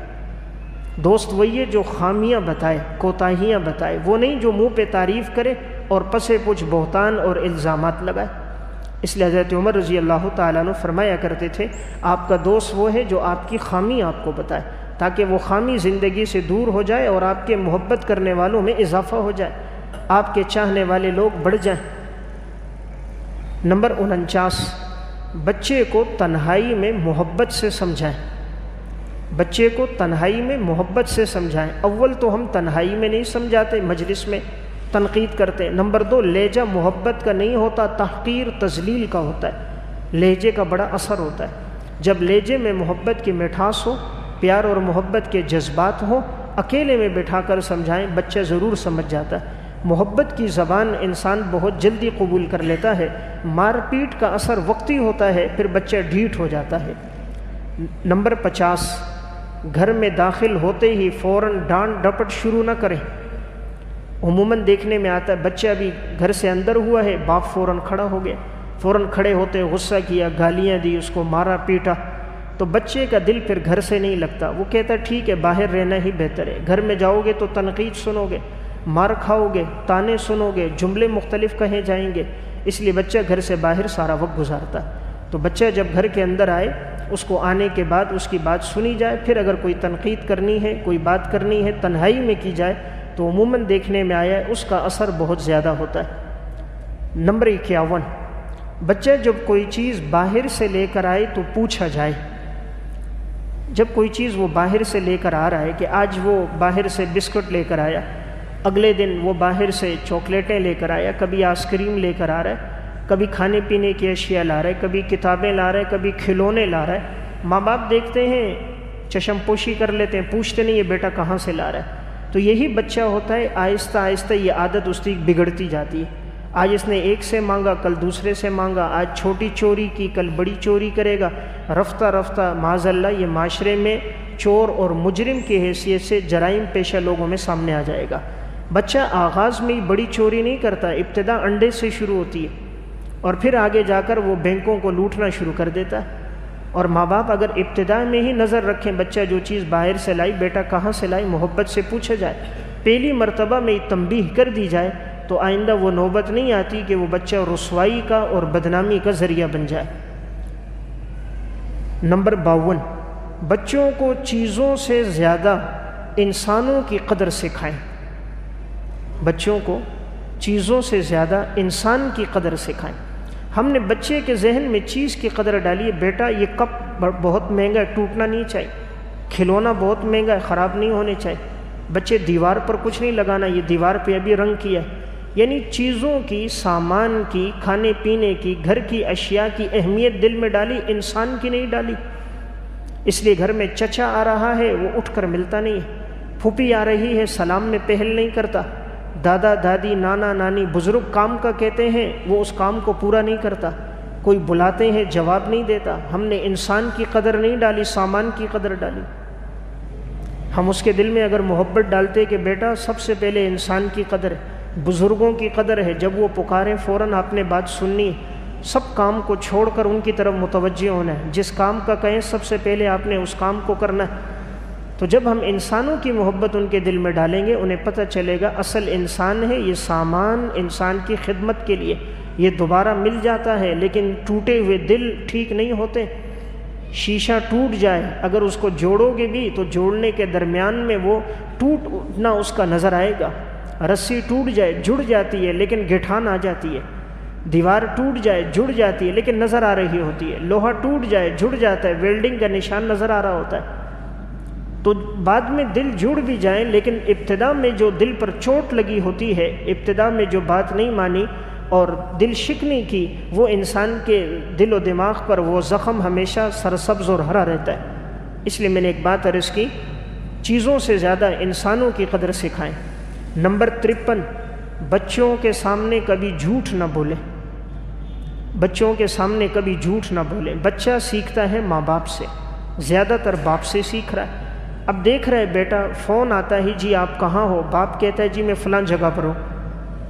دوست وہی ہے جو خامیاں بتائے، کوتاہیاں بتائے، وہ نہیں جو منہ پہ تعریف کرے اور پسے پوچھ بہتان اور الزامات لگائے۔ اس لیے حضرت عمر رضی اللہ تعالیٰ عنہ فرمایا کرتے تھے آپ کا دوست وہ ہے جو آپ کی خامی آپ کو بتائے، تاکہ وہ خامی زندگی سے دور ہو جائے اور آپ کے محبت کرنے والوں میں اضافہ ہو جائے، آپ کے چاہنے والے لوگ بڑھ جائیں۔ نمبر 49، بچے کو تنہائی میں محبت سے سمجھائیں۔ بچے کو تنہائی میں محبت سے سمجھائیں۔ اول تو ہم تنہائی میں نہیں سمجھاتے، مجلس میں تنقید کرتے۔ نمبر 2، لہجہ محبت کا نہیں ہوتا، تحقیر تذلیل کا ہوتا ہے۔ لہجے کا بڑا اثر ہوتا ہے۔ جب لہجے میں محبت کی مٹھاس ہو، پیار اور محبت کے جذبات ہوں، اکیلے میں بٹھا کر سمجھائیں، بچہ ضرور سمجھ جاتا ہے۔ محبت کی زبان انسان بہت جلدی قبول کر لیتا ہے، مار پیٹ کا اثر وقتی ہوتا ہے، پھر بچہ ڈھیٹ ہو جاتا ہے۔ نمبر 50، گھر میں داخل ہوتے ہی فوراً ڈانٹ ڈپٹ شروع نہ کریں۔ عموماً دیکھنے میں آتا ہے بچہ ابھی گھر سے اندر ہوا ہے، باپ فوراً کھڑا ہو گیا، فوراً کھڑے ہوتے غصہ کیا، گالیاں دی، اس کو مارا پیٹا۔ تو بچے کا دل پھر گھر سے نہیں لگتا، وہ کہتا ٹھیک ہے باہر رہنا ہی بہتر ہے، گھر میں جاؤ گے تو تنقید سنو گے، مار کھاؤ گے، تانے سنو گے، جملے مختلف کہے جائیں گے، اس لیے بچہ گھر سے باہر سارا وقت گزارتا۔ تو بچہ جب گھر کے اندر آئے، اس کو آنے کے بعد اس کی بات سنی جائے، پھر اگر کوئی تنقید کرنی ہے، کوئی بات کرنی ہے، تنہائی میں کی جائے تو عموماً دیکھنے میں آیا ہے اس کا اثر بہت زیادہ ہوتا ہے۔ نمبر 51، بچہ جب کوئی چیز باہر سے لے کر آئے تو پوچھا جائے۔ جب کوئی چیز وہ باہر سے لے کر آ رہا ہے کہ آج وہ باہر سے بسکٹ لے کر آیا، اگلے دن وہ باہر سے چاکلیٹیں لے کر آیا، کبھی آئس کریم لے کر آ رہا ہے، کبھی کھانے پینے کی اشیاء لا رہا ہے، کبھی کتابیں لا رہا ہے، کبھی کھلونے لا رہا ہے، ماں باپ دیکھتے ہیں، چشم پوشی کر لیتے ہیں، پوچھتے نہیں یہ بیٹا کہاں سے لا رہا ہے۔ تو یہی بچہ ہوتا ہے، آہستہ آہستہ یہ عادت اس کی بگڑتی جاتی ہے۔ آج اس نے ایک سے مانگا، کل دوسرے سے مانگا، آج چھوٹی چوری کی، کل بڑی چوری کرے گا، رفتہ رفتہ معاذ اللہ یہ معاشرے میں چور اور مجرم کی حیثیت سے جرائم پیشہ لوگوں میں سامنے آ جائے گا۔ بچہ آغاز میں ہی بڑی چوری نہیں کرتا، ابتدا انڈے سے شروع ہوتی ہے اور پھر آگے جا کر وہ بینکوں کو لوٹنا شروع کر دیتا ہے۔ اور ماں باپ اگر ابتدا میں ہی نظر رکھیں، بچہ جو چیز باہر سے لائی، بیٹا کہاں سے لائی، محبت سے پوچھا جائے، پہلی مرتبہ میں تنبیہ کر دی جائے تو آئندہ وہ نوبت نہیں آتی کہ وہ بچہ رسوائی کا اور بدنامی کا ذریعہ بن جائے۔ نمبر 52، بچوں کو چیزوں سے زیادہ انسانوں کی قدر سکھائیں۔ بچوں کو چیزوں سے زیادہ انسان کی قدر سکھائیں۔ ہم نے بچے کے ذہن میں چیز کی قدر ڈالی ہے، بیٹا یہ کپ بہت مہنگا ہے، ٹوٹنا نہیں چاہیے، کھلونا بہت مہنگا ہے، خراب نہیں ہونے چاہیے، بچے دیوار پر کچھ نہیں لگانا، یہ دیوار پہ ابھی رنگ کیا ہے۔ یعنی چیزوں کی، سامان کی، کھانے پینے کی، گھر کی اشیاء کی اہمیت دل میں ڈالی، انسان کی نہیں ڈالی۔ اس لیے گھر میں چچا آ رہا ہے وہ اٹھ کر ملتا نہیں ہے، پھوپھی آ رہی ہے سلام میں پہل نہیں کرتا، دادا دادی نانا نانی بزرگ کام کا کہتے ہیں وہ اس کام کو پورا نہیں کرتا، کوئی بلاتے ہیں جواب نہیں دیتا۔ ہم نے انسان کی قدر نہیں ڈالی، سامان کی قدر ڈالی۔ ہم اس کے دل میں اگر محبت ڈالتے کہ بیٹا سب سے پہلے انسان کی قدر ہے، بزرگوں کی قدر ہے، جب وہ پکاریں فوراً آپ نے بات سننی ہے، سب کام کو چھوڑ کر ان کی طرف متوجہ ہونا ہے، جس کام کا کہیں سب سے پہلے آپ نے اس کام کو کرنا ہے۔ تو جب ہم انسانوں کی محبت ان کے دل میں ڈالیں گے، انہیں پتہ چلے گا اصل انسان ہے، یہ سامان انسان کی خدمت کے لیے، یہ دوبارہ مل جاتا ہے، لیکن ٹوٹے ہوئے دل ٹھیک نہیں ہوتے۔ شیشہ ٹوٹ جائے اگر اس کو جوڑو گے بھی تو جوڑنے کے درمیان میں وہ ٹوٹنا اس کا نظر آئے گا۔ رسی ٹوٹ جائے جڑ جاتی ہے لیکن گٹھان آ جاتی ہے، دیوار ٹوٹ جائے جڑ جاتی ہے لیکن نظر آ رہی ہوتی ہے، لوہا ٹوٹ جائے جڑ جاتا ہے، ویلڈنگ کا نشان نظر آ رہا ہوتا ہے۔ تو بعد میں دل جڑ بھی جائیں لیکن ابتدا میں جو دل پر چوٹ لگی ہوتی ہے، ابتدا میں جو بات نہیں مانی اور دل شکنی کی، وہ انسان کے دل و دماغ پر وہ زخم ہمیشہ سرسبز اور ہرا رہتا ہے۔ اس لیے میں نے ایک بات عرض کی، چیزوں سے زیادہ انسانوں کی قدر سکھائیں۔ نمبر 53، بچوں کے سامنے کبھی جھوٹ نہ بولیں۔ بچوں کے سامنے کبھی جھوٹ نہ بولیں۔ بچہ سیکھتا ہے ماں باپ سے، زیادہ تر باپ سے سیکھ رہا ہے۔ اب دیکھ رہے بیٹا فون آتا ہے، جی آپ کہاں ہو؟ باپ کہتا ہے جی میں فلاں جگہ پر ہوں۔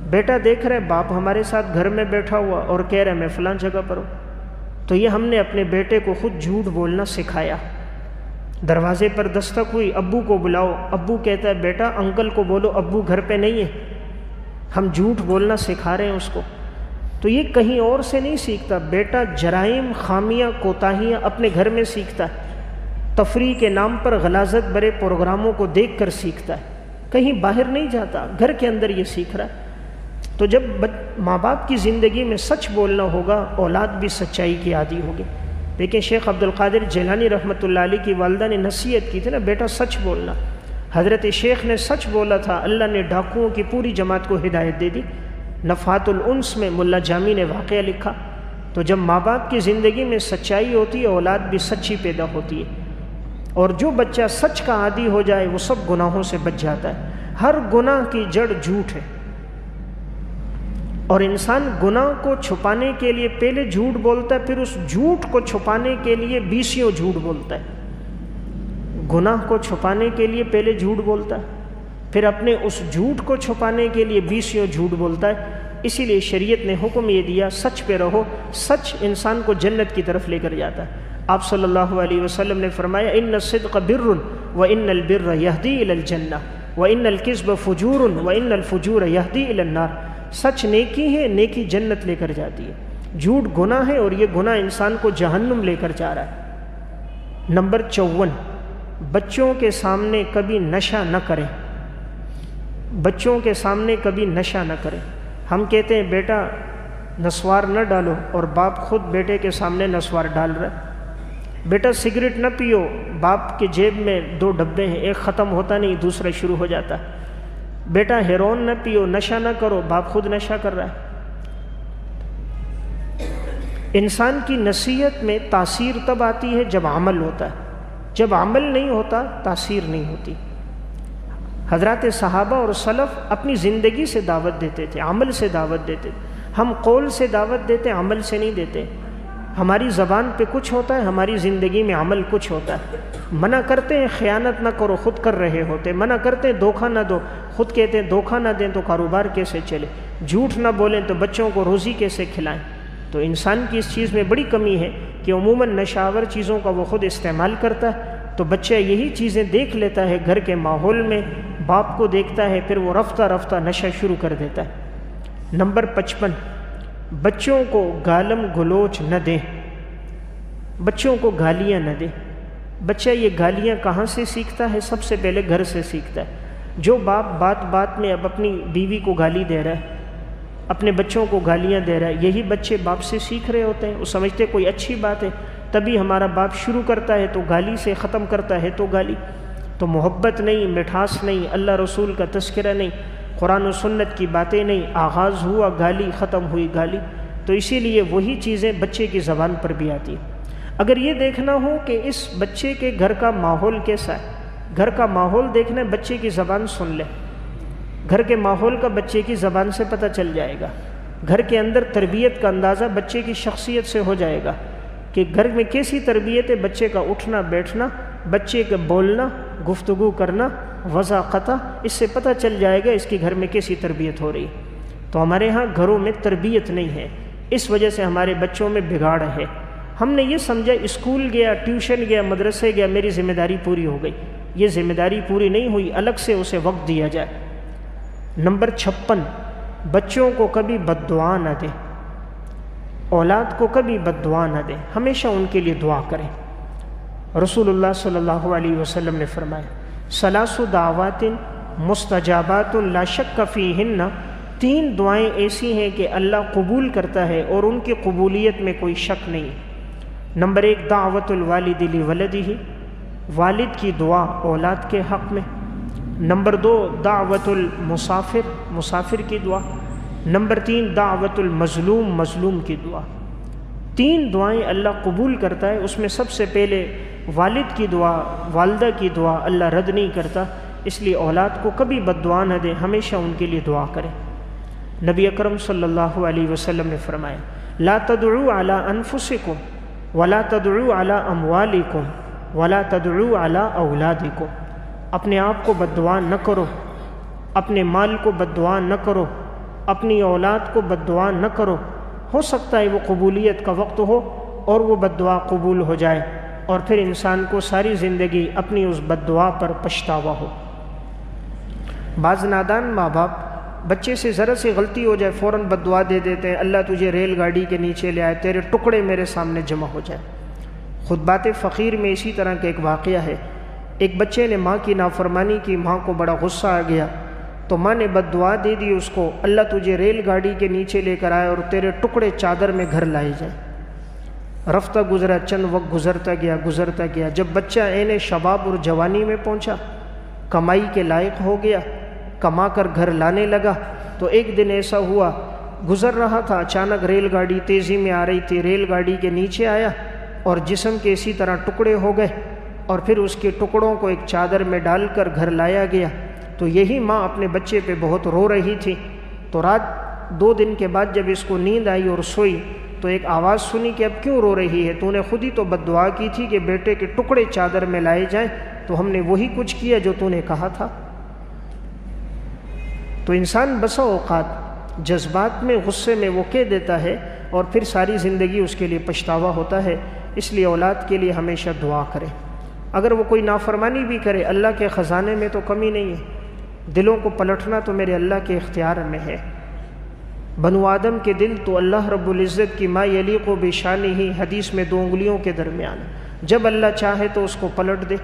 بیٹا دیکھ رہے باپ ہمارے ساتھ گھر میں بیٹھا ہوا اور کہہ رہے میں فلاں جگہ پر ہوں۔ تو یہ ہم نے اپنے بیٹے کو خود جھوٹ بولنا سکھایا۔ دروازے پر دستک ہوئی، ابو کو بلاؤ، ابو کہتا ہے بیٹا انکل کو بولو ابو گھر پہ نہیں ہے۔ ہم جھوٹ بولنا سکھا رہے ہیں اس کو۔ تو یہ کہیں اور سے نہیں سیکھتا، بیٹا جرائم، خامیاں، کوتاہیاں اپنے گھر میں سیکھتا ہے، تفریح کے نام پر غلاظت بھرے پروگراموں کو دیکھ کر سیکھتا ہے، کہیں باہر نہیں جاتا، گھر کے اندر یہ سیکھ رہا ہے۔ تو جب ماں باپ کی زندگی میں سچ بولنا ہوگا، اولاد بھی سچائی کی عادی ہوگی۔ دیکھیں شیخ عبد القادر جیلانی رحمۃ اللہ علیہ کی والدہ نے نصیحت کی تھی نا، بیٹا سچ بولنا۔ حضرت شیخ نے سچ بولا تھا، اللہ نے ڈاکوؤں کی پوری جماعت کو ہدایت دے دی۔ نفحات الانس میں ملا جامی نے واقعہ لکھا۔ تو جب ماں باپ کی زندگی میں سچائی ہوتی ہے، اولاد بھی سچی پیدا ہوتی ہے، اور جو بچہ سچ کا عادی ہو جائے وہ سب گناہوں سے بچ جاتا ہے۔ ہر گناہ کی جڑ جھوٹ ہے، اور انسان گناہ کو چھپانے کے لیے پہلے جھوٹ بولتا ہے، پھر اس جھوٹ کو چھپانے کے لیے بیسیوں جھوٹ بولتا ہے۔ گناہ کو چھپانے کے لیے پہلے جھوٹ بولتا ہے، پھر اپنے اس جھوٹ کو چھپانے کے لیے بیسیوں جھوٹ بولتا ہے۔ اسی لیے شریعت نے حکم یہ دیا سچ پہ رہو، سچ انسان کو جنت کی طرف لے کر جاتا ہے۔ آپ صلی اللہ علیہ وسلم نے فرمایا ان الصدق بر وان البر یہدی الی الجنہ وان الکذب فجور وان الفجور یہدی الی النار۔ سچ نیکی ہے، نیکی جنت لے کر جاتی ہے، جھوٹ گناہ ہے اور یہ گناہ انسان کو جہنم لے کر جا رہا ہے۔ نمبر 54، بچوں کے سامنے کبھی نشہ نہ کریں، بچوں کے سامنے کبھی نشہ نہ کریں۔ ہم کہتے ہیں بیٹا نسوار نہ ڈالو اور باپ خود بیٹے کے سامنے نسوار ڈال رہا ہے۔ بیٹا سگریٹ نہ پیو، باپ کے جیب میں 2 ڈبے ہیں، ایک ختم ہوتا نہیں دوسرا شروع ہو جاتا ہے۔ بیٹا ہیروئن نہ پیو، نشہ نہ کرو، باپ خود نشہ کر رہا ہے۔ انسان کی نصیحت میں تاثیر تب آتی ہے جب عمل ہوتا ہے، جب عمل نہیں ہوتا تاثیر نہیں ہوتی۔ حضرات صحابہ اور سلف اپنی زندگی سے دعوت دیتے تھے، عمل سے دعوت دیتے تھے۔ ہم قول سے دعوت دیتے، عمل سے نہیں دیتے۔ ہماری زبان پہ کچھ ہوتا ہے، ہماری زندگی میں عمل کچھ ہوتا ہے۔ منع کرتے ہیں خیانت نہ کرو، خود کر رہے ہوتے۔ منع کرتے ہیں دھوکہ نہ دو، خود کہتے ہیں دھوکہ نہ دیں تو کاروبار کیسے چلے۔ جھوٹ نہ بولیں تو بچوں کو روزی کیسے کھلائیں۔ تو انسان کی اس چیز میں بڑی کمی ہے کہ عموماً نشاور چیزوں کا وہ خود استعمال کرتا ہے، تو بچہ یہی چیزیں دیکھ لیتا ہے گھر کے ماحول میں، باپ کو دیکھتا ہے، پھر وہ رفتہ رفتہ نشہ شروع کر دیتا ہے۔ نمبر 55، بچوں کو گالم گلوچ نہ دیں، بچوں کو گالیاں نہ دیں۔ بچہ یہ گالیاں کہاں سے سیکھتا ہے؟ سب سے پہلے گھر سے سیکھتا ہے۔ جو باپ بات بات میں اب اپنی بیوی کو گالی دے رہا ہے، اپنے بچوں کو گالیاں دے رہا ہے، یہی بچے باپ سے سیکھ رہے ہوتے ہیں۔ وہ سمجھتے کوئی اچھی بات ہے، تبھی ہمارا باپ شروع کرتا ہے تو گالی سے، ختم کرتا ہے تو گالی۔ تو محبت نہیں، مٹھاس نہیں، اللہ رسول کا تذکرہ نہیں، قرآن و سنت کی باتیں نہیں، آغاز ہوا گالی، ختم ہوئی گالی۔ تو اسی لیے وہی چیزیں بچے کی زبان پر بھی آتی ہیں۔ اگر یہ دیکھنا ہو کہ اس بچے کے گھر کا ماحول کیسا ہے، گھر کا ماحول دیکھنا ہے، بچے کی زبان سن لے، گھر کے ماحول کا بچے کی زبان سے پتہ چل جائے گا۔ گھر کے اندر تربیت کا اندازہ بچے کی شخصیت سے ہو جائے گا کہ گھر میں کیسی تربیت ہے، بچے کا اٹھنا بیٹھنا، بچے کا بولنا، گفتگو کرنا، وضاقتہ، اس سے پتہ چل جائے گا اس کی گھر میں کیسی تربیت ہو رہی ہے۔ تو ہمارے ہاں گھروں میں تربیت نہیں ہے، اس وجہ سے ہمارے بچوں میں بگاڑ ہے۔ ہم نے یہ سمجھا اسکول گیا، ٹیوشن گیا، مدرسے گیا، میری ذمہ داری پوری ہو گئی۔ یہ ذمہ داری پوری نہیں ہوئی، الگ سے اسے وقت دیا جائے۔ نمبر 56، بچوں کو کبھی بد دعا نہ دیں، اولاد کو کبھی بد دعا نہ دیں، ہمیشہ ان کے لیے دعا کریں۔ رسول اللہ صلی اللہ علیہ وسلم نے فرمایا ثلاث دعوات مستجابات لا شک فیہن، 3 دعائیں ایسی ہیں کہ اللہ قبول کرتا ہے اور ان کی قبولیت میں کوئی شک نہیں۔ نمبر 1 دعوت الوالد لولدہ، والد کی دعا اولاد کے حق میں۔ نمبر 2 دعوت المسافر، مسافر کی دعا۔ نمبر 3 دعوت المظلوم، مظلوم کی دعا۔ 3 دعائیں اللہ قبول کرتا ہے، اس میں سب سے پہلے والد کی دعا، والدہ کی دعا اللہ رد نہیں کرتا، اس لیے اولاد کو کبھی بد دعا نہ دیں، ہمیشہ ان کے لیے دعا کریں۔ نبی اکرم صلی اللہ علیہ وسلم نے فرمایا لا تدعوا علی انفسکم ولا تدعوا علی اموالکم ولا تدعوا علی اولادکم، اپنے آپ کو بد دعا نہ کرو، اپنے مال کو بد دعا نہ کرو، اپنی اولاد کو بد دعا نہ کرو۔ ہو سکتا ہے وہ قبولیت کا وقت ہو اور وہ بد دعا قبول ہو جائے، اور پھر انسان کو ساری زندگی اپنی اس بد دعا پر پچھتاوا ہو۔ بعض نادان ماں باپ بچے سے ذرا سی غلطی ہو جائے فوراً بد دعا دے دیتے ہیں، اللہ تجھے ریل گاڑی کے نیچے لے آئے، تیرے ٹکڑے میرے سامنے جمع ہو جائے۔ خود بات فقیر میں اسی طرح کا ایک واقعہ ہے۔ ایک بچے نے ماں کی نافرمانی کی، ماں کو بڑا غصہ آ گیا تو ماں نے بد دعا دے دی اس کو، اللہ تجھے ریل گاڑی کے نیچے لے کر آئے اور تیرے ٹکڑے چادر میں گھر لائے جائیں۔ رفتہ گزرا، چند وقت گزرتا گیا، جب بچہ عین شباب اور جوانی میں پہنچا، کمائی کے لائق ہو گیا، کما کر گھر لانے لگا، تو ایک دن ایسا ہوا گزر رہا تھا، اچانک ریل گاڑی تیزی میں آ رہی تھی، ریل گاڑی کے نیچے آیا اور جسم کے اسی طرح ٹکڑے ہو گئے، اور پھر اس کے ٹکڑوں کو ایک چادر میں ڈال کر گھر لایا گیا۔ تو یہی ماں اپنے بچے پہ بہت رو رہی تھی، تو رات 2 دن کے بعد جب اس کو نیند آئی اور سوئی تو ایک آواز سنی کہ اب کیوں رو رہی ہے، تو نے خود ہی تو بد دعا کی تھی کہ بیٹے کے ٹکڑے چادر میں لائے جائیں، تو ہم نے وہی کچھ کیا جو تو نے کہا تھا۔ تو انسان بسا اوقات جذبات میں غصے میں وہ کہہ دیتا ہے اور پھر ساری زندگی اس کے لیے پچھتاوا ہوتا ہے۔ اس لیے اولاد کے لیے ہمیشہ دعا کرے، اگر وہ کوئی نافرمانی بھی کرے اللہ کے خزانے میں تو کمی نہیں ہے، دلوں کو پلٹنا تو میرے اللہ کے اختیار میں ہے۔ بنو آدم کے دل تو اللہ رب العزت کی ما یلیق بشانہ ہی حدیث میں 2 انگلیوں کے درمیان، جب اللہ چاہے تو اس کو پلٹ دے۔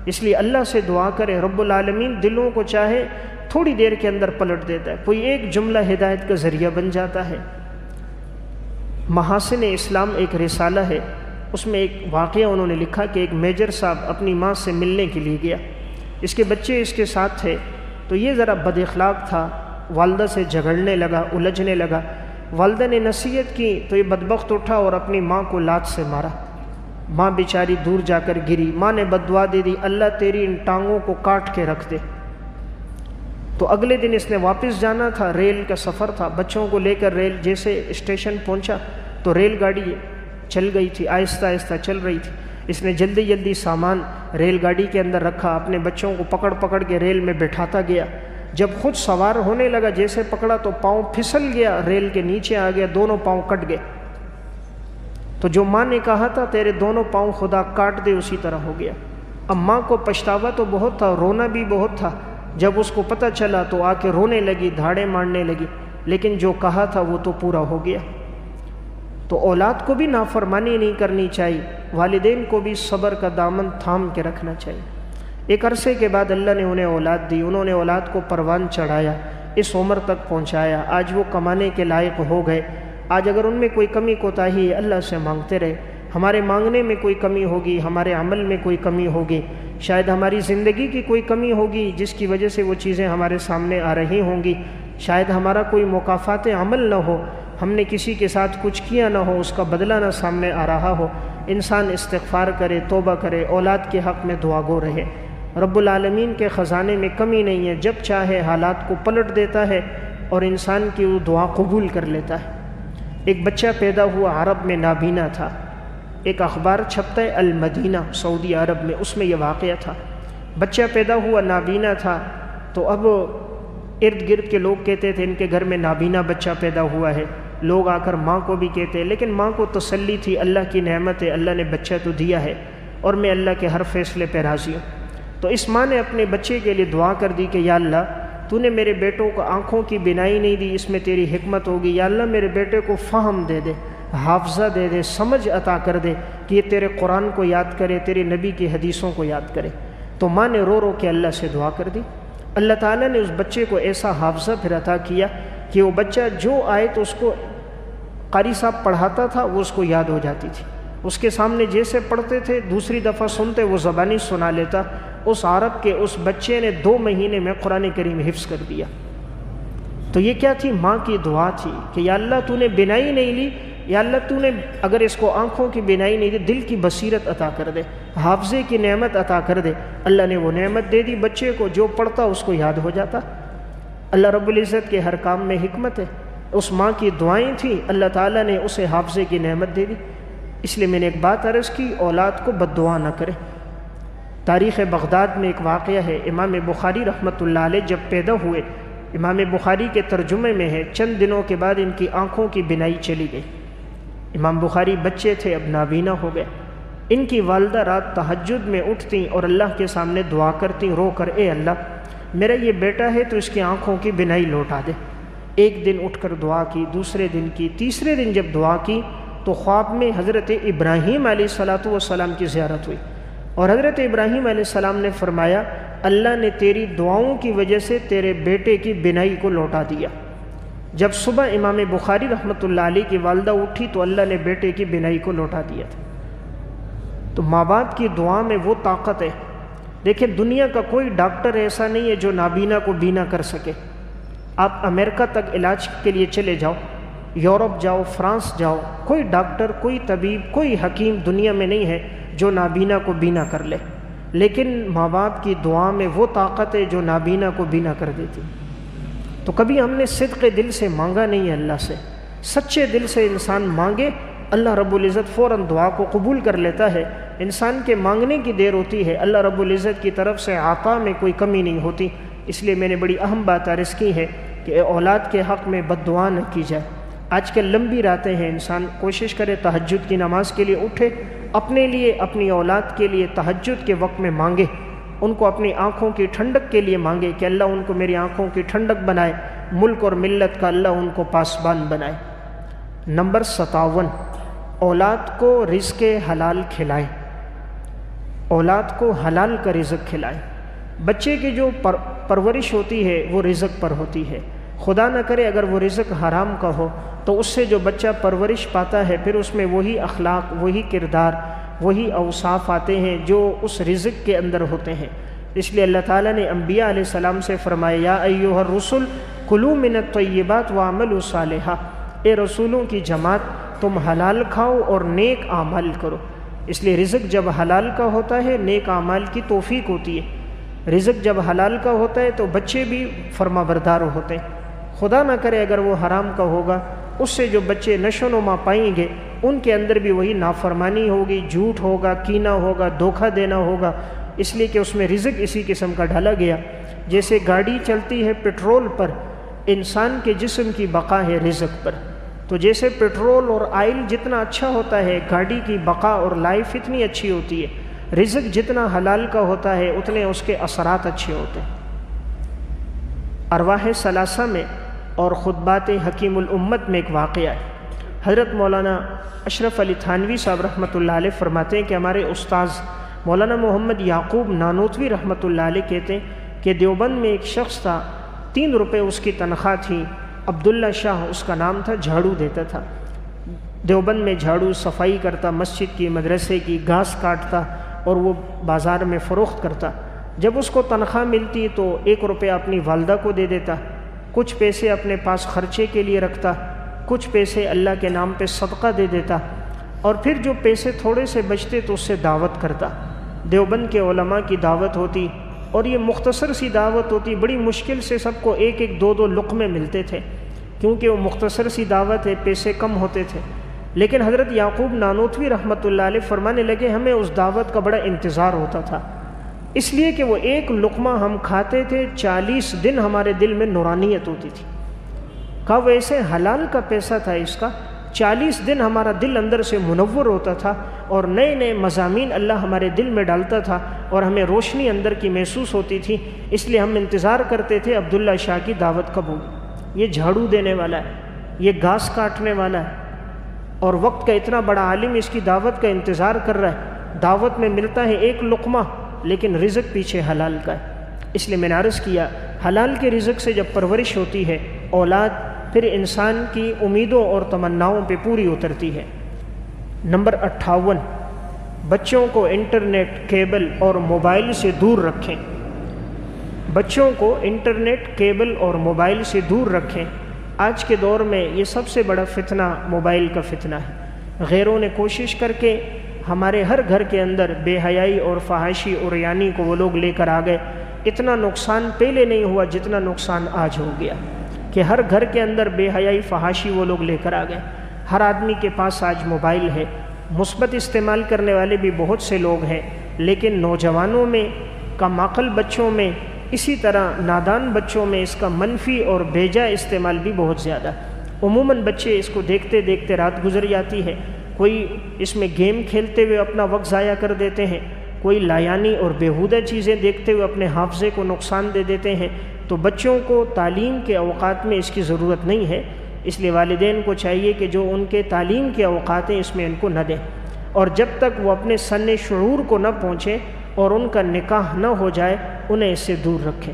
اس لیے اللہ سے دعا کرے، رب العالمین دلوں کو چاہے تھوڑی دیر کے اندر پلٹ دیتا ہے، کوئی ایک جملہ ہدایت کا ذریعہ بن جاتا ہے۔ محاسن اسلام ایک رسالہ ہے، اس میں ایک واقعہ انہوں نے لکھا کہ ایک میجر صاحب اپنی ماں سے ملنے کے لیے گیا، اس کے بچے اس کے ساتھ تھے، تو یہ ذرا بد اخلاق تھا، والدہ سے جھگڑنے لگا، الجھنے لگا۔ والدہ نے نصیحت کی تو یہ بدبخت اٹھا اور اپنی ماں کو لات سے مارا۔ ماں بیچاری دور جا کر گری، ماں نے بد دعا دے دی، اللہ تیری ان ٹانگوں کو کاٹ کے رکھ دے۔ تو اگلے دن اس نے واپس جانا تھا، ریل کا سفر تھا، بچوں کو لے کر ریل جیسے اسٹیشن پہنچا تو ریل گاڑی چل گئی تھی، آہستہ آہستہ چل رہی تھی۔ اس نے جلدی جلدی سامان ریل گاڑی کے اندر رکھا، اپنے بچوں کو پکڑ پکڑ کے ریل میں بٹھاتا گیا۔ جب خود سوار ہونے لگا، جیسے پکڑا تو پاؤں پھسل گیا، ریل کے نیچے آ گیا، دونوں پاؤں کٹ گئے۔ تو جو ماں نے کہا تھا تیرے دونوں پاؤں خدا کاٹ دے، اسی طرح ہو گیا۔ اب ماں کو پچھتاوا تو بہت تھا، رونا بھی بہت تھا۔ جب اس کو پتہ چلا تو آ کے رونے لگی، دھاڑے مارنے لگی، لیکن جو کہا تھا وہ تو پورا ہو گیا۔ تو اولاد کو بھی نافرمانی نہیں کرنی چاہیے، والدین کو بھی صبر کا دامن تھام کے رکھنا چاہیے۔ ایک عرصے کے بعد اللہ نے انہیں اولاد دی، انہوں نے اولاد کو پروان چڑھایا، اس عمر تک پہنچایا، آج وہ کمانے کے لائق ہو گئے۔ آج اگر ان میں کوئی کمی کوتاہی ہے اللہ سے مانگتے رہے، ہمارے مانگنے میں کوئی کمی ہوگی، ہمارے عمل میں کوئی کمی ہوگی، شاید ہماری زندگی کی کوئی کمی ہوگی جس کی وجہ سے وہ چیزیں ہمارے سامنے آ رہی ہوں گی، شاید ہمارا کوئی مکافات عمل نہ ہو، ہم نے کسی کے ساتھ کچھ کیا نہ ہو، اس کا بدلہ نہ سامنے آ رہا ہو۔ انسان استغفار کرے، توبہ کرے، اولاد کے حق میں دعا گو رہے۔ رب العالمین کے خزانے میں کمی نہیں ہے، جب چاہے حالات کو پلٹ دیتا ہے اور انسان کی وہ دعا قبول کر لیتا ہے۔ ایک بچہ پیدا ہوا، عرب میں نابینا تھا، ایک اخبار چھپتا ہے المدینہ سعودی عرب میں، اس میں یہ واقعہ تھا۔ بچہ پیدا ہوا، نابینا تھا، تو اب ارد گرد کے لوگ کہتے تھے ان کے گھر میں نابینا بچہ پیدا ہوا ہے، لوگ آ کر ماں کو بھی کہتے، لیکن ماں کو تسلی تھی اللہ کی نعمت ہے، اللہ نے بچہ تو دیا ہے اور میں اللہ کے ہر فیصلے پہ راضی ہوں۔ تو اس ماں نے اپنے بچے کے لیے دعا کر دی کہ یا اللہ تو نے میرے بیٹوں کو آنکھوں کی بینائی نہیں دی، اس میں تیری حکمت ہوگی، یا اللہ میرے بیٹے کو فہم دے دے، حافظہ دے دے، سمجھ عطا کر دے کہ یہ تیرے قرآن کو یاد کرے، تیرے نبی کی حدیثوں کو یاد کرے۔ تو ماں نے رو رو کے اللہ سے دعا کر دی، اللہ تعالیٰ نے اس بچے کو ایسا حافظہ پھر عطا کیا کہ وہ بچہ جو آئے تو اس کو قاری صاحب پڑھاتا تھا وہ اس کو یاد ہو جاتی تھی، اس کے سامنے جیسے پڑھتے تھے دوسری دفعہ سنتے وہ زبانی سنا لیتا۔ اس عرب کے اس بچے نے 2 مہینے میں قرآن کریم حفظ کر دیا۔ تو یہ کیا تھی؟ ماں کی دعا تھی کہ یا اللہ تو نے بینائی نہیں لی، یا اللہ تو نے اگر اس کو آنکھوں کی بینائی نہیں دی، دل کی بصیرت عطا کر دے، حافظے کی نعمت عطا کر دے۔ اللہ نے وہ نعمت دے دی، بچے کو جو پڑھتا اس کو یاد ہو جاتا۔ اللہ رب العزت کے ہر کام میں حکمت ہے، اس ماں کی دعائیں تھیں، اللہ تعالیٰ نے اسے حافظے کی نعمت دے دی۔ اس لیے میں نے ایک بات عرض کی، اولاد کو بد دعا نہ کرے۔ تاریخ بغداد میں ایک واقعہ ہے، امام بخاری رحمۃ اللہ علیہ جب پیدا ہوئے، امام بخاری کے ترجمے میں ہے چند دنوں کے بعد ان کی آنکھوں کی بینائی چلی گئی۔ امام بخاری بچے تھے، اب نابینا ہو گئے۔ ان کی والدہ رات تہجد میں اٹھتیں اور اللہ کے سامنے دعا کرتیں رو کر، اے اللہ میرا یہ بیٹا ہے تو اس کی آنکھوں کی بینائی لوٹا دے۔ ایک دن اٹھ کر دعا کی، دوسرے دن کی، تیسرے دن جب دعا کی تو خواب میں حضرت ابراہیم علیہ السلام کی زیارت ہوئی، اور حضرت ابراہیم علیہ السلام نے فرمایا اللہ نے تیری دعاؤں کی وجہ سے تیرے بیٹے کی بینائی کو لوٹا دیا۔ جب صبح امام بخاری رحمۃ اللہ علیہ کی والدہ اٹھی تو اللہ نے بیٹے کی بینائی کو لوٹا دیا تھا۔ تو ماں باپ کی دعا میں وہ طاقت ہے۔ دیکھیں دنیا کا کوئی ڈاکٹر ایسا نہیں ہے جو نابینا کو بینا کر سکے۔ آپ امریکہ تک علاج کے لیے چلے جاؤ، یورپ جاؤ، فرانس جاؤ، کوئی ڈاکٹر، کوئی طبیب، کوئی حکیم دنیا میں نہیں ہے جو نابینا کو بینا کر لے، لیکن ماں باپ کی دعا میں وہ طاقت ہے جو نابینا کو بینا کر دیتی۔ تو کبھی ہم نے صدق دل سے مانگا نہیں ہے اللہ سے، سچے دل سے انسان مانگے اللہ رب العزت فوراً دعا کو قبول کر لیتا ہے۔ انسان کے مانگنے کی دیر ہوتی ہے، اللہ رب العزت کی طرف سے عطا میں کوئی کمی نہیں ہوتی۔ اس لیے میں نے بڑی اہم بات عرض کی ہے کہ اولاد کے حق میں بد دعا نہ کی جائے۔ آج کل لمبی راتیں ہیں، انسان کوشش کرے تہجد کی نماز کے لیے اٹھے، اپنے لیے اپنی اولاد کے لیے تہجد کے وقت میں مانگے، ان کو اپنی آنکھوں کی ٹھنڈک کے لیے مانگے کہ اللہ ان کو میری آنکھوں کی ٹھنڈک بنائے، ملک اور ملت کا اللہ ان کو پاسبان بنائے۔ نمبر 57، اولاد کو رزق حلال کھلائے، اولاد کو حلال کا رزق کھلائے۔ بچے کی جو پرورش ہوتی ہے وہ رزق پر ہوتی ہے، خدا نہ کرے اگر وہ رزق حرام کا ہو تو اس سے جو بچہ پرورش پاتا ہے پھر اس میں وہی اخلاق، وہی کردار، وہی اوصاف آتے ہیں جو اس رزق کے اندر ہوتے ہیں۔ اس لیے اللہ تعالیٰ نے انبیاء علیہ السلام سے فرمایا یا ایھا الرسل کلوا من الطیبات واعملوا صالحا، اے رسولوں کی جماعت تم حلال کھاؤ اور نیک اعمال کرو۔ اس لیے رزق جب حلال کا ہوتا ہے نیک اعمال کی توفیق ہوتی ہے، رزق جب حلال کا ہوتا ہے تو بچے بھی فرما بردار ہوتے ہیں۔ خدا نہ کرے اگر وہ حرام کا ہوگا، اس سے جو بچے نشو و نما پائیں گے ان کے اندر بھی وہی نافرمانی ہوگی، جھوٹ ہوگا، کینہ ہوگا، دھوکہ دینا ہوگا، اس لیے کہ اس میں رزق اسی قسم کا ڈالا گیا۔ جیسے گاڑی چلتی ہے پیٹرول پر، انسان کے جسم کی بقا ہے رزق پر، تو جیسے پیٹرول اور آئل جتنا اچھا ہوتا ہے گاڑی کی بقا اور لائف اتنی اچھی ہوتی ہے، رزق جتنا حلال کا ہوتا ہے اتنے اس کے اثرات اچھے ہوتے ہیں۔ ارواح ثلاثہ میں اور خطبات حکیم الامت میں ایک واقعہ ہے۔ حضرت مولانا اشرف علی تھانوی صاحب رحمۃ اللہ علیہ فرماتے ہیں کہ ہمارے استاذ مولانا محمد یعقوب نانوتوی رحمۃ اللہ علیہ کہتے ہیں کہ دیوبند میں ایک شخص تھا، 3 روپے اس کی تنخواہ تھی، عبداللہ شاہ اس کا نام تھا، جھاڑو دیتا تھا، دیوبند میں جھاڑو صفائی کرتا، مسجد کی، مدرسے کی، گھاس کاٹتا اور وہ بازار میں فروخت کرتا۔ جب اس کو تنخواہ ملتی تو 1 روپے اپنی والدہ کو دے دیتا، کچھ پیسے اپنے پاس خرچے کے لیے رکھتا، کچھ پیسے اللہ کے نام پہ صدقہ دے دیتا، اور پھر جو پیسے تھوڑے سے بچتے تو اس سے دعوت کرتا۔ دیوبند کے علماء کی دعوت ہوتی اور یہ مختصر سی دعوت ہوتی، بڑی مشکل سے سب کو 1-1 2-2 لقمے ملتے تھے کیونکہ وہ مختصر سی دعوت ہے، پیسے کم ہوتے تھے۔ لیکن حضرت یعقوب نانوتوی رحمۃ اللہ علیہ فرمانے لگے ہمیں اس دعوت کا بڑا انتظار ہوتا تھا، اس لیے کہ وہ 1 لقمہ ہم کھاتے تھے 40 دن ہمارے دل میں نورانیت ہوتی تھی۔ کہا وہ ایسے حلال کا پیسہ تھا اس کا، 40 دن ہمارا دل اندر سے منور ہوتا تھا اور نئے نئے مضامین اللہ ہمارے دل میں ڈالتا تھا اور ہمیں روشنی اندر کی محسوس ہوتی تھی، اس لیے ہم انتظار کرتے تھے عبداللہ شاہ کی دعوت کب ہوگی۔ یہ جھاڑو دینے والا ہے، یہ گھاس کاٹنے والا ہے اور وقت کا اتنا بڑا عالم اس کی دعوت کا انتظار کر رہا ہے، دعوت میں ملتا ہے 1 لقمہ لیکن رزق پیچھے حلال کا ہے۔ اس لیے میں نے عرض کیا حلال کے رزق سے جب پرورش ہوتی ہے اولاد، پھر انسان کی امیدوں اور تمناؤں پہ پوری اترتی ہے۔ نمبر 58، بچوں کو انٹرنیٹ، کیبل اور موبائل سے دور رکھیں۔ بچوں کو انٹرنیٹ، کیبل اور موبائل سے دور رکھیں۔ آج کے دور میں یہ سب سے بڑا فتنہ موبائل کا فتنہ ہے۔ غیروں نے کوشش کر کے ہمارے ہر گھر کے اندر بے حیائی اور فحاشی اور یعنی کو وہ لوگ لے کر آ گئے۔ اتنا نقصان پہلے نہیں ہوا جتنا نقصان آج ہو گیا کہ ہر گھر کے اندر بے حیائی فحاشی وہ لوگ لے کر آ گئے۔ ہر آدمی کے پاس آج موبائل ہے، مثبت استعمال کرنے والے بھی بہت سے لوگ ہیں، لیکن نوجوانوں میں، کم عقل بچوں میں، اسی طرح نادان بچوں میں اس کا منفی اور بیجا استعمال بھی بہت زیادہ ہے۔ عموماً بچے اس کو دیکھتے دیکھتے رات گزر جاتی ہے، کوئی اس میں گیم کھیلتے ہوئے اپنا وقت ضائع کر دیتے ہیں، کوئی لایانی اور بیہودہ چیزیں دیکھتے ہوئے اپنے حافظے کو نقصان دے دیتے ہیں۔ تو بچوں کو تعلیم کے اوقات میں اس کی ضرورت نہیں ہے، اس لیے والدین کو چاہیے کہ جو ان کے تعلیم کے اوقات ہیں اس میں ان کو نہ دیں، اور جب تک وہ اپنے سن شعور کو نہ پہنچے اور ان کا نکاح نہ ہو جائے انہیں اس سے دور رکھیں۔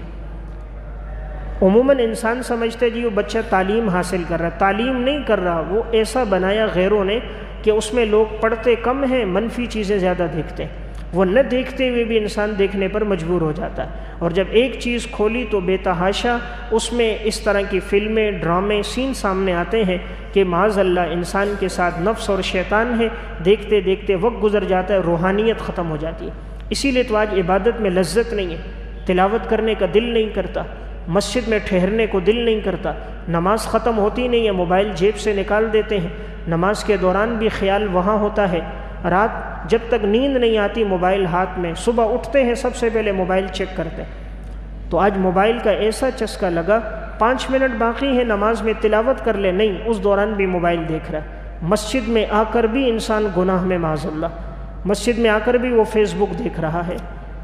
عموماً انسان سمجھتا ہے جی وہ بچہ تعلیم حاصل کر رہا ہے، تعلیم نہیں کر رہا، وہ ایسا بنایا غیروں نے کہ اس میں لوگ پڑھتے کم ہیں، منفی چیزیں زیادہ دیکھتے ہیں۔ وہ نہ دیکھتے ہوئے بھی انسان دیکھنے پر مجبور ہو جاتا ہے، اور جب ایک چیز کھولی تو بے تحاشا اس میں اس طرح کی فلمیں، ڈرامے، سین سامنے آتے ہیں کہ معاذ اللہ انسان کے ساتھ نفس اور شیطان ہے، دیکھتے دیکھتے وقت گزر جاتا ہے، روحانیت ختم ہو جاتی ہے۔ اسی لیے تو آج عبادت میں لذت نہیں ہے، تلاوت کرنے کا دل نہیں کرتا، مسجد میں ٹھہرنے کو دل نہیں کرتا، نماز ختم ہوتی نہیں ہے، موبائل جیب سے نکال دیتے ہیں، نماز کے دوران بھی خیال وہاں ہوتا ہے، رات جب تک نیند نہیں آتی موبائل ہاتھ میں، صبح اٹھتے ہیں سب سے پہلے موبائل چیک کرتے ہیں۔ تو آج موبائل کا ایسا چسکا لگا 5 منٹ باقی ہے نماز میں تلاوت کر لے، نہیں، اس دوران بھی موبائل دیکھ رہا ہے۔ مسجد میں آ کر بھی انسان گناہ میں معاذ اللہ، مسجد میں آ کر بھی وہ فیس بک دیکھ رہا ہے۔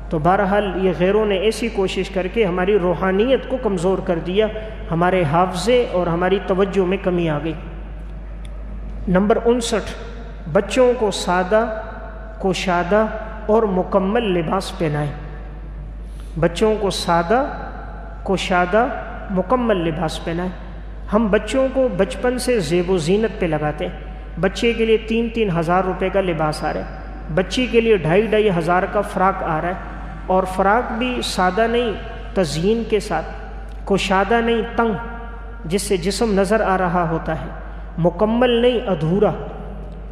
تو بہرحال یہ غیروں نے ایسی کوشش کر کے ہماری روحانیت کو کمزور کر دیا، ہمارے حافظے اور ہماری توجہ میں کمی آ گئی۔ نمبر 59، بچوں کو سادہ، کوشادہ اور مکمل لباس پہنائیں۔ بچوں کو سادہ، کوشادہ، مکمل لباس پہنائیں۔ ہم بچوں کو بچپن سے زیب و زینت پہ لگاتے ہیں۔ بچے کے لیے 3-3 ہزار روپے کا لباس آ رہا ہے، بچی کے لیے 2.5 ہزار کا فراق آ رہا ہے، اور فراق بھی سادہ نہیں تزئین کے ساتھ، کوشادہ نہیں تنگ جس سے جسم نظر آ رہا ہوتا ہے، مکمل نہیں ادھورا۔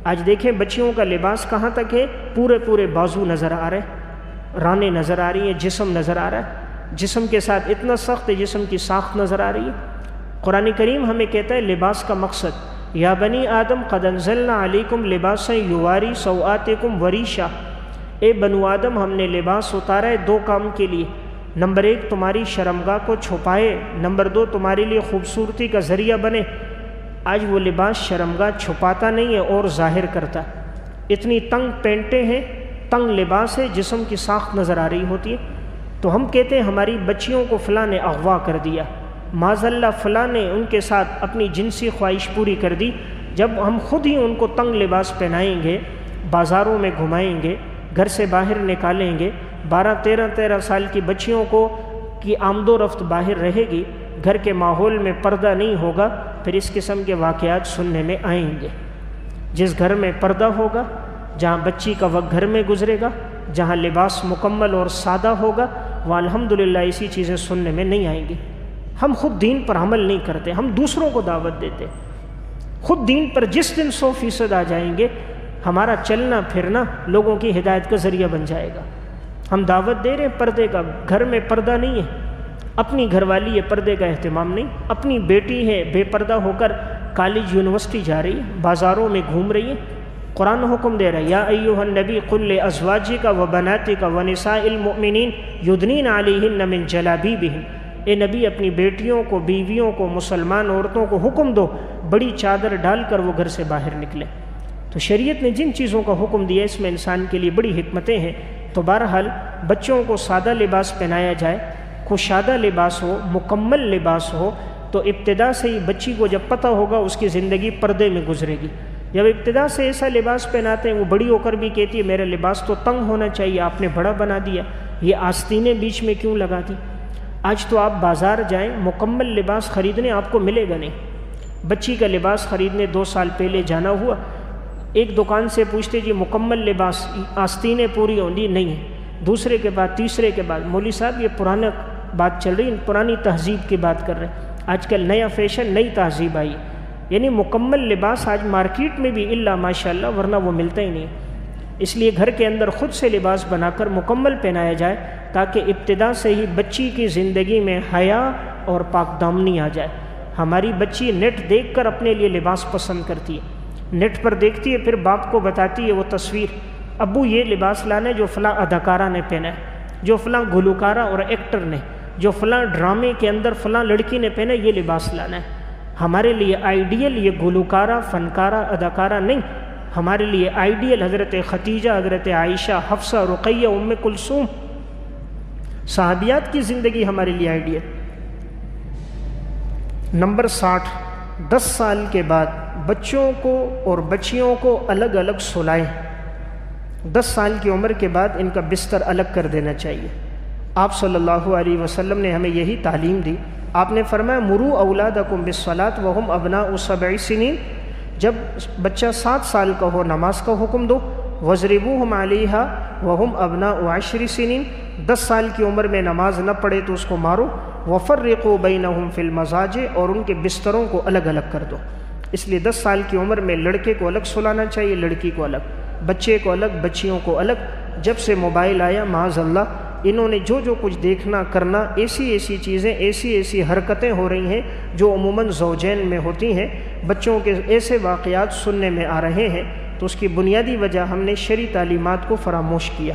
آج دیکھیں بچیوں کا لباس کہاں تک ہے، پورے بازو نظر آ رہے ہیں، رانیں نظر آ رہی ہیں، جسم نظر آ رہا ہے، جسم کے ساتھ اتنا سخت جسم کی ساخت نظر آ رہی ہے۔ قرآن کریم ہمیں کہتا ہے لباس کا مقصد، یا بنی آدم قد انزلنا علیکم لباسا یواری سوآتکم وریشا، اے بنو آدم ہم نے لباس اتارا ہے 2 کام کے لیے، نمبر 1 تمہاری شرمگاہ کو چھپائے، نمبر 2 تمہارے لیے خوبصورتی کا ذریعہ بنے۔ آج وہ لباس شرمگاہ چھپاتا نہیں ہے اور ظاہر کرتا، اتنی تنگ پینٹیں ہیں، تنگ لباس ہے، جسم کی ساخت نظر آ رہی ہوتی ہے۔ تو ہم کہتے ہیں ہماری بچیوں کو فلاں نے اغوا کر دیا، معاذ اللہ فلاں نے ان کے ساتھ اپنی جنسی خواہش پوری کر دی۔ جب ہم خود ہی ان کو تنگ لباس پہنائیں گے، بازاروں میں گھمائیں گے، گھر سے باہر نکالیں گے، 12-13 سال کی بچیوں کی آمد و رفت باہر رہے گی، گھر کے ماحول میں پردہ نہیں ہوگا، پھر اس قسم کے واقعات سننے میں آئیں گے۔ جس گھر میں پردہ ہوگا، جہاں بچی کا وقت گھر میں گزرے گا، جہاں لباس مکمل اور سادہ ہوگا، وہ الحمدللہ ایسی چیزیں سننے میں نہیں آئیں گی۔ ہم خود دین پر عمل نہیں کرتے، ہم دوسروں کو دعوت دیتے۔ خود دین پر جس دن 100% آ جائیں گے، ہمارا چلنا پھرنا لوگوں کی ہدایت کا ذریعہ بن جائے گا۔ ہم دعوت دے رہے ہیں پردے کا، گھر میں پردہ نہیں ہے، اپنی گھر والی ہے پردے کا اہتمام نہیں، اپنی بیٹی ہے بے پردہ ہو کر کالج یونیورسٹی جا رہی ہے، بازاروں میں گھوم رہی ہے۔ قرآن حکم دے رہا ہے، یا ایھا النبی قل لازواجک وبناتک ونساء المؤمنین یدنین علیہن من جلابیبہن، اے نبی اپنی بیٹیوں کو، بیویوں کو، مسلمان عورتوں کو حکم دو بڑی چادر ڈال کر وہ گھر سے باہر نکلے۔ تو شریعت نے جن چیزوں کا حکم دیا اس میں انسان کے لیے بڑی حکمتیں ہیں۔ تو بہرحال بچوں کو سادہ لباس پہنایا جائے، کوشادہ لباس ہو، مکمل لباس ہو، تو ابتدا سے ہی بچی کو جب پتہ ہوگا اس کی زندگی پردے میں گزرے گی۔ جب ابتدا سے ایسا لباس پہناتے ہیں، وہ بڑی ہو کر بھی کہتی ہے میرا لباس تو تنگ ہونا چاہیے، آپ نے بڑا بنا دیا، یہ آستینیں بیچ میں کیوں لگا دی؟ آج تو آپ بازار جائیں، مکمل لباس خریدنے آپ کو ملے گا نہیں۔ بچی کا لباس خریدنے 2 سال پہلے جانا ہوا، ایک دکان سے پوچھتے جی مکمل لباس آستینیں پوری ہوندی نہیں ہے، دوسرے کے بعد تیسرے کے بعد، مولوی صاحب یہ پرانا بات چل رہی، پرانی تہذیب کی بات کر رہے ہیں، آج کل نیا فیشن، نئی تہذیب آئی، یعنی مکمل لباس آج مارکیٹ میں بھی الا ماشاءاللہ، ورنہ وہ ملتا ہی نہیں۔ اس لیے گھر کے اندر خود سے لباس بنا کر مکمل پہنایا جائے، تاکہ ابتدا سے ہی بچی کی زندگی میں حیا اور پاک دامنی آ جائے۔ ہماری بچی نیٹ دیکھ کر اپنے لیے لباس پسند کرتی ہے، نیٹ پر دیکھتی ہے، پھر باپ کو بتاتی ہے وہ تصویر، ابو یہ لباس لانا ہے جو فلاں اداکارہ نے پہنا ہے، جو فلاں گلوکارہ اور ایکٹر نے، جو فلاں ڈرامے کے اندر فلاں لڑکی نے پہنا ہے، یہ لباس لانا ہے۔ ہمارے لیے آئیڈیل یہ گلوکارہ، فنکارہ، اداکارہ نہیں، ہمارے لیے آئیڈیل حضرت خدیجہ، حضرت عائشہ، حفصہ، رقیہ، ام کلثوم، صحابیات کی زندگی ہمارے لیے آئیڈیل۔ نمبر 60، 10 سال کے بعد بچوں کو اور بچیوں کو الگ الگ سلائیں۔ 10 سال کی عمر کے بعد ان کا بستر الگ کر دینا چاہیے۔ آپ صلی اللہ علیہ وسلم نے ہمیں یہی تعلیم دی۔ آپ نے فرمایا مروا اولادکم بالصلاۃ وہم ابناء 7 سنین، جب بچہ 7 سال کا ہو نماز کا حکم دو، وضربوہم علیہا وہم ابناء 10 سنین، 10 سال کی عمر میں نماز نہ پڑھے تو اس کو مارو، وفرقوا بینہم فی المضاجع، اور ان کے بستروں کو الگ الگ کر دو۔ اس لیے 10 سال کی عمر میں لڑکے کو الگ سلانا چاہیے، لڑکی کو الگ، بچے کو الگ، بچیوں کو الگ۔ جب سے موبائل آیا معاذ اللہ، انہوں نے جو کچھ دیکھنا کرنا، ایسی چیزیں، ایسی حرکتیں ہو رہی ہیں جو عموماً زوجین میں ہوتی ہیں، بچوں کے ایسے واقعات سننے میں آ رہے ہیں۔ تو اس کی بنیادی وجہ ہم نے شرعی تعلیمات کو فراموش کیا۔